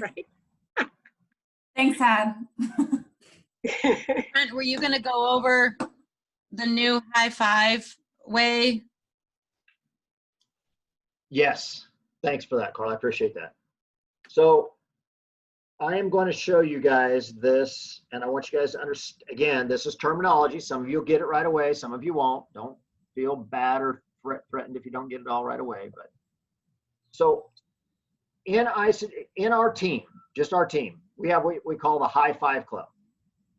Right. Thanks, Tad. Brent, were you going to go over the new high five way? Yes. Thanks for that, Carl. I appreciate that. So I am going to show you guys this, and I want you guys to understand. Again, this is terminology. Some of you will get it right away. Some of you won't. Don't feel bad or threatened if you don't get it all right away. But so in our team, just our team, we have what we call the High Five Club.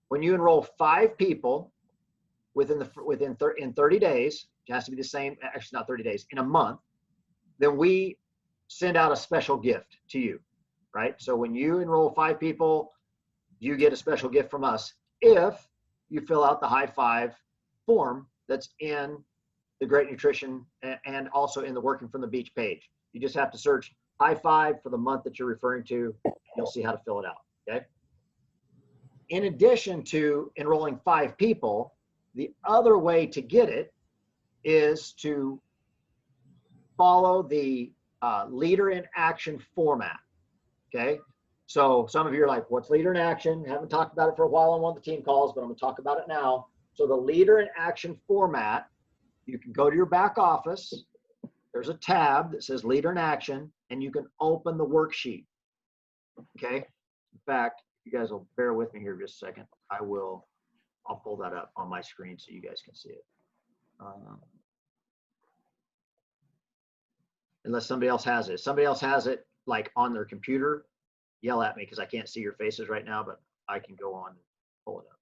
When you enroll 5 people in 30 days, it has to be the same, actually not 30 days, in a month, then we send out a special gift to you, right? So when you enroll 5 people, you get a special gift from us if you fill out the High Five form that's in the Great Nutrition and also in the Working from the Beach page. You just have to search High Five for the month that you're referring to. You'll see how to fill it out, okay? In addition to enrolling 5 people, the other way to get it is to follow the Leader in Action format, okay? So some of you are like, what's Leader in Action? Haven't talked about it for a while on one of the team calls, but I'm gonna talk about it now. So the Leader in Action format, you can go to your back office. There's a tab that says Leader in Action, and you can open the worksheet, okay? In fact, you guys will bear with me here just a second. I'll pull that up on my screen so you guys can see it. Unless somebody else has it. If somebody else has it like on their computer, yell at me because I can't see your faces right now, but I can go on and pull it up.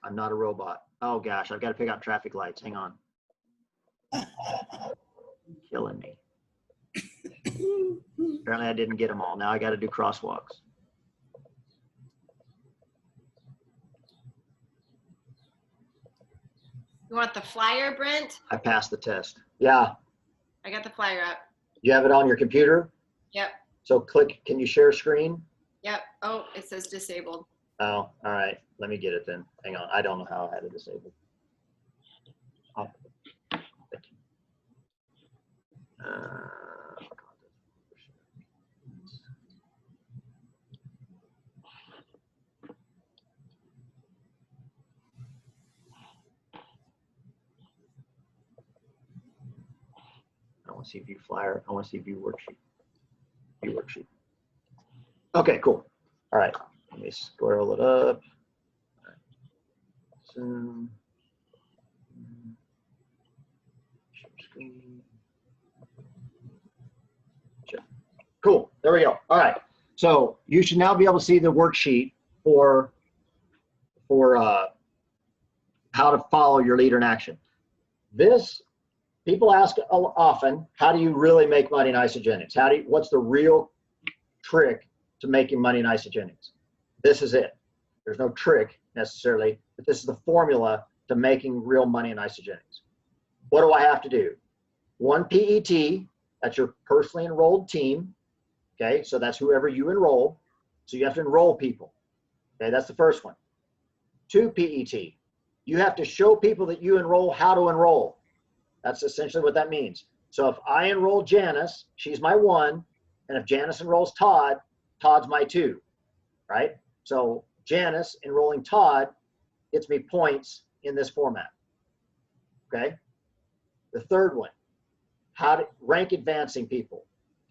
I'm not a robot. Oh gosh, I've got to pick out traffic lights. Hang on. Killing me. Apparently I didn't get them all. Now I got to do crosswalks. You want the flyer, Brent? I passed the test. Yeah. I got the flyer up. You have it on your computer? Yep. So click, can you share screen? Yep. Oh, it says disabled. Oh, all right. Let me get it then. Hang on. I don't know how I had it disabled. I want to see view flyer. I want to see view worksheet. View worksheet. Okay, cool. All right. Let me scroll it up. All right. Zoom. Share screen. Cool. There we go. All right. So you should now be able to see the worksheet for how to follow your leader in action. This, people ask often, how do you really make money in Isagenix? What's the real trick to making money in Isagenix? This is it. There's no trick necessarily, but this is the formula to making real money in Isagenix. What do I have to do? 1 PET, that's your personally enrolled team. Okay, so that's whoever you enroll. So you have to enroll people. Okay, that's the first one. 2 PET, you have to show people that you enroll how to enroll. That's essentially what that means. So if I enroll Janice, she's my 1, and if Janice enrolls Todd, Todd's my 2, right? So Janice enrolling Todd gets me points in this format. Okay. The third one, how to rank advancing people.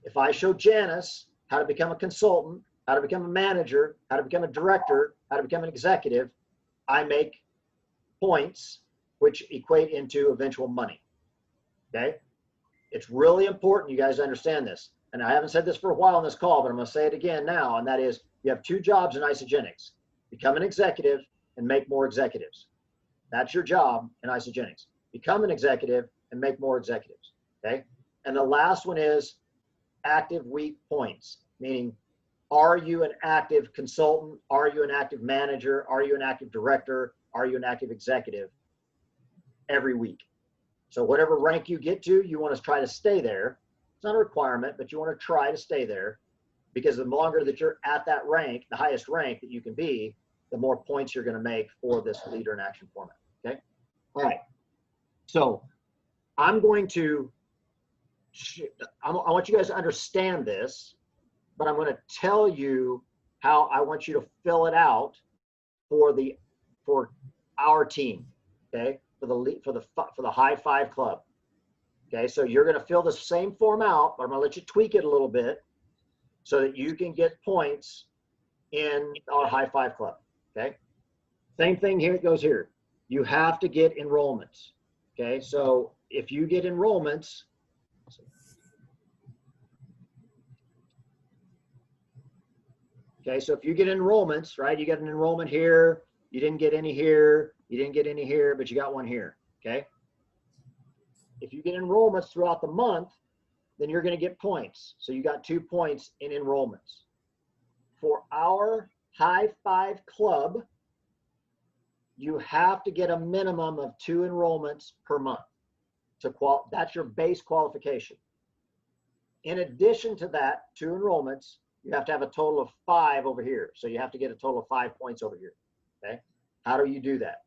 If I show Janice how to become a consultant, how to become a manager, how to become a director, how to become an executive, I make points which equate into eventual money. Okay. It's really important you guys understand this. And I haven't said this for a while on this call, but I'm going to say it again now. And that is, you have 2 jobs in Isagenix: become an executive and make more executives. That's your job in Isagenix. Become an executive and make more executives. Okay. And the last one is active week points, meaning, are you an active consultant? Are you an active manager? Are you an active director? Are you an active executive every week? So whatever rank you get to, you want to try to stay there. It's not a requirement, but you want to try to stay there, because the longer that you're at that rank, the highest rank that you can be, the more points you're going to make for this leader in action format. Okay. All right. So I'm going to, I want you guys to understand this, but I'm going to tell you how I want you to fill it out for our team. Okay. For the High Five Club. Okay. So you're going to fill the same form out, but I'm going to let you tweak it a little bit so that you can get points in our High Five Club. Okay. Same thing here, it goes here. You have to get enrollments. Okay. So if you get enrollments, okay, so if you get enrollments, right, you got an enrollment here, you didn't get any here, you didn't get any here, but you got one here. Okay. If you get enrollments throughout the month, then you're going to get points. So you got 2 points in enrollments. For our High Five Club, you have to get a minimum of 2 enrollments per month. That's your base qualification. In addition to that, 2 enrollments, you have to have a total of 5 over here. So you have to get a total of 5 points over here. Okay. How do you do that?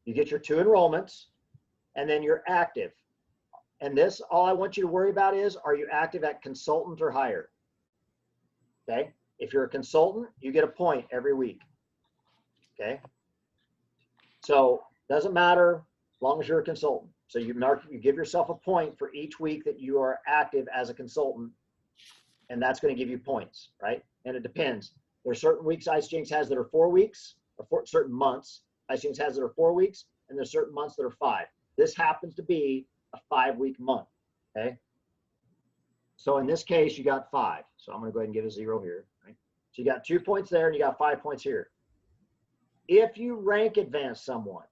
You get your 2 enrollments, and then you're active. And this, all I want you to worry about is, are you active at consultant or higher? Okay. If you're a consultant, you get a point every week. Okay. So doesn't matter as long as you're a consultant. So you give yourself a point for each week that you are active as a consultant, and that's going to give you points, right? And it depends. There's certain weeks Isagenix has that are 4 weeks, or certain months Isagenix has that are 4 weeks, and there's certain months that are 5. This happens to be a 5-week month. Okay. So in this case, you got 5. So I'm going to go ahead and give a 0 here. Right? So you got 2 points there, and you got 5 points here. If you rank advance someone,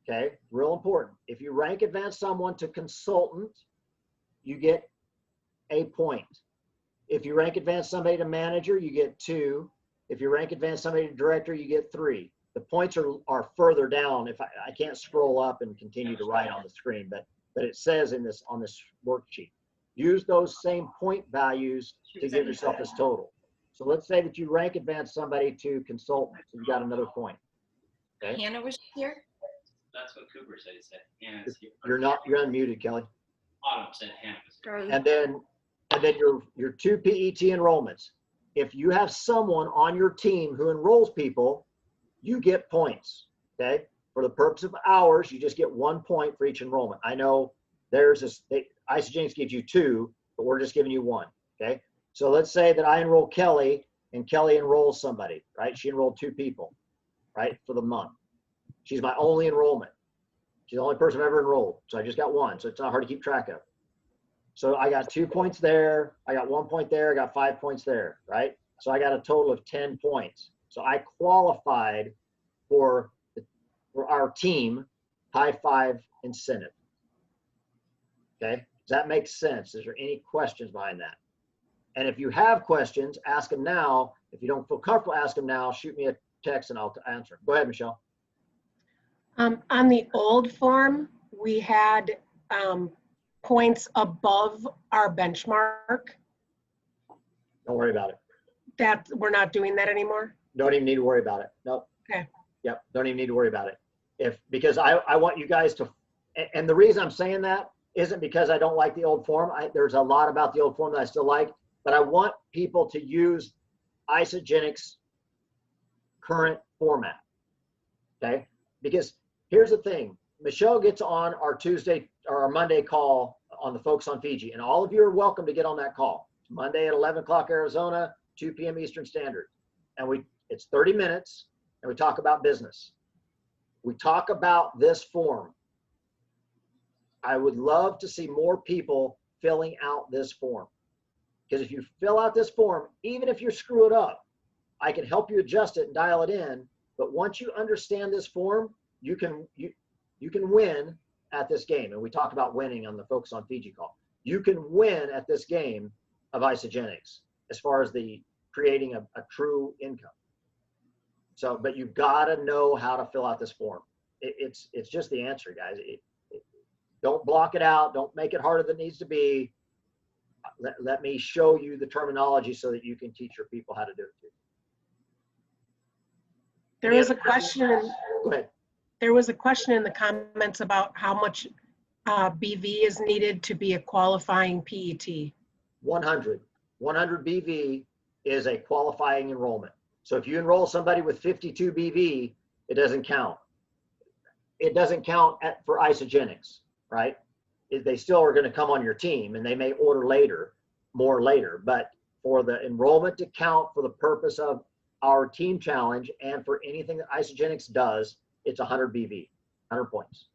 okay, real important. If you rank advance someone to consultant, you get a point. If you rank advance somebody to manager, you get 2. If you rank advance somebody to director, you get 3. The points are further down. If I can't scroll up and continue to write on the screen, but it says on this worksheet. Use those same point values to give yourself this total. So let's say that you rank advance somebody to consultant, so you got another point. Okay. Hannah was here. That's what Cooper said. He said Hannah's here. You're unmuted, Kelly. Autumn said Hannah was here. And then your 2 PET enrollments. If you have someone on your team who enrolls people, you get points. Okay. For the purpose of hours, you just get 1 point for each enrollment. I know there's this, Isagenix gives you 2, but we're just giving you 1. Okay. So let's say that I enroll Kelly and Kelly enrolls somebody, right? She enrolled 2 people, right? For the month. She's my only enrollment. She's the only person I've ever enrolled. So I just got 1. So it's not hard to keep track of. So I got 2 points there. I got 1 point there. I got 5 points there, right? So I got a total of 10 points. So I qualified for our team high five incentive. Okay, does that make sense? Is there any questions behind that? And if you have questions, ask them now. If you don't feel comfortable, ask them now. Shoot me a text and I'll answer them. Go ahead, Michelle. On the old form, we had points above our benchmark. Don't worry about it. That we're not doing that anymore. Don't even need to worry about it. Nope. Okay. Yep. Don't even need to worry about it. Because I want you guys to, and the reason I'm saying that isn't because I don't like the old form. There's a lot about the old form that I still like, but I want people to use Isagenix current format. Okay. Because here's the thing. Michelle gets on our Tuesday or our Monday call on the Focus on Fiji, and all of you are welcome to get on that call. It's Monday at 11 o'clock Arizona, 2 p.m. Eastern Standard. And it's 30 minutes and we talk about business. We talk about this form. I would love to see more people filling out this form. Because if you fill out this form, even if you screw it up, I can help you adjust it and dial it in. But once you understand this form, you can win at this game. And we talked about winning on the Focus on Fiji call. You can win at this game of Isagenix as far as the creating a true income. So, but you've got to know how to fill out this form. It's just the answer, guys. Don't block it out. Don't make it harder than it needs to be. Let me show you the terminology so that you can teach your people how to do it too. There was a question. Go ahead. There was a question in the comments about how much BV is needed to be a qualifying PET. 100 BV is a qualifying enrollment. So if you enroll somebody with 52 BV, it doesn't count. It doesn't count for Isagenix, right? They still are going to come on your team and they may order more later, but for the enrollment to count for the purpose of our team challenge and for anything that Isagenix does, it's 100 BV, 100 points.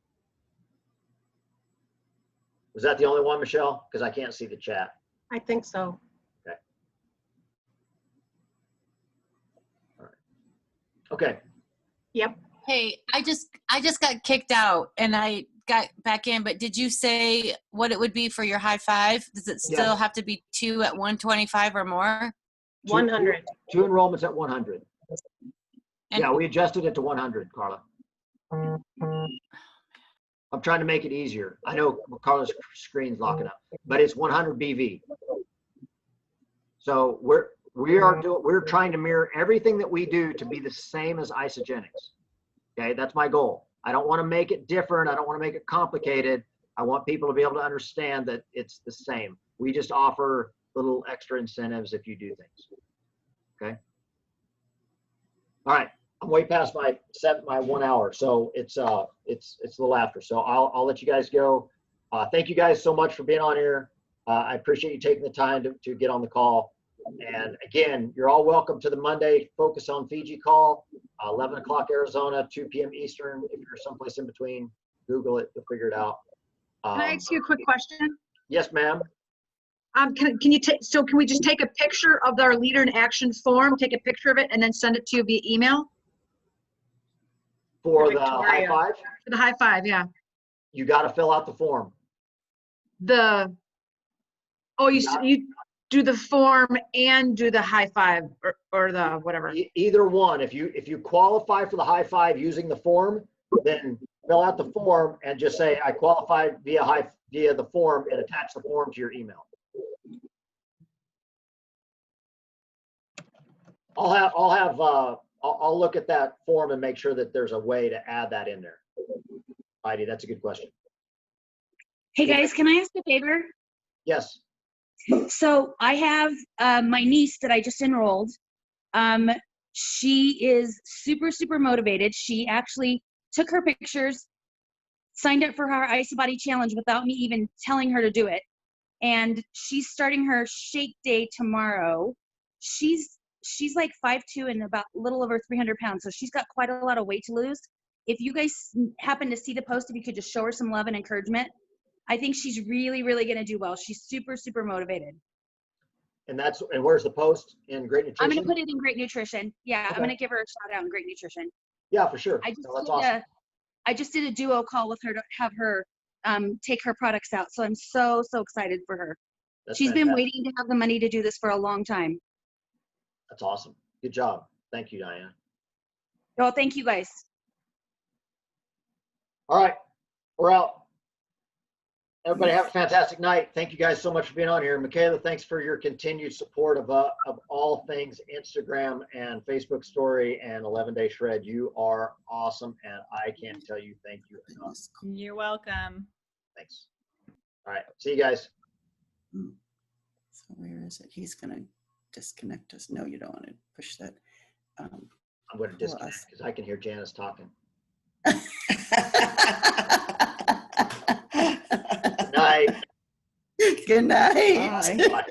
Was that the only one, Michelle? Because I can't see the chat. I think so. Okay. All right. Okay. Yep. Hey, I just got kicked out and I got back in, but did you say what it would be for your high five? Does it still Yes. have to be 2 at 125 or more? 100. Two enrollments at 100. And Yeah, we adjusted it to 100, Carla. I'm trying to make it easier. I know Carla's screen's locking up, but it's 100 BV. So we're trying to mirror everything that we do to be the same as Isagenix. Okay, that's my goal. I don't want to make it different. I don't want to make it complicated. I want people to be able to understand that it's the same. We just offer little extra incentives if you do things. Okay. All right. I'm way past my 1 hour, so it's a little after. So I'll let you guys go. Thank you guys so much for being on here. I appreciate you taking the time to get on the call. And again, you're all welcome to the Monday Focus on Fiji call, 11 o'clock Arizona, 2 p.m. Eastern. If you're someplace in between, Google it, you'll figure it out. Can I ask you a quick question? Yes, ma'am. Can we just take a picture of our leader in action form, take a picture of it, and then send it to you via email? For the high five? For the high five, yeah. You got to fill out the form. You do the form and do the high five or the whatever. Either one. If you qualify for the high five using the form, then fill out the form and just say I qualified via the form and attach the form to your email. I'll look at that form and make sure that there's a way to add that in there. Heidi, that's a good question. Hey guys, can I ask a favor? Yes. So I have my niece that I just enrolled. She is super, super motivated. She actually took her pictures, signed up for her IsaBody challenge without me even telling her to do it. And she's starting her shake day tomorrow. She's like 5'2" and about a little over 300 pounds. So she's got quite a lot of weight to lose. If you guys happen to see the post, if you could just show her some love and encouragement, I think she's really, really going to do well. She's super, super motivated. And where's the post? In Great Nutrition? I'm going to put it in Great Nutrition. Yeah, Okay. I'm going to give her a shout out in Great Nutrition. Yeah, for sure. I just that's need awesome. I just did a duo call with her to have her take her products out. So I'm so excited for her. That's She's been fantastic. waiting to have the money to do this for a long time. That's awesome. Good job. Thank you, Diane. Oh, thank you guys. All right, we're out. Everybody have a fantastic night. Thank you guys so much for being on here. Michaela, thanks for your continued support of all things Instagram and Facebook story and 11-Day Shred. You are awesome, and I can't tell you thank you enough. You're welcome. Thanks. All right, see you guys. So where is it? He's gonna disconnect us. No, you don't want to push that. I'm going to disconnect because I can hear Janice talking. Good night. Good night. Bye. Bye.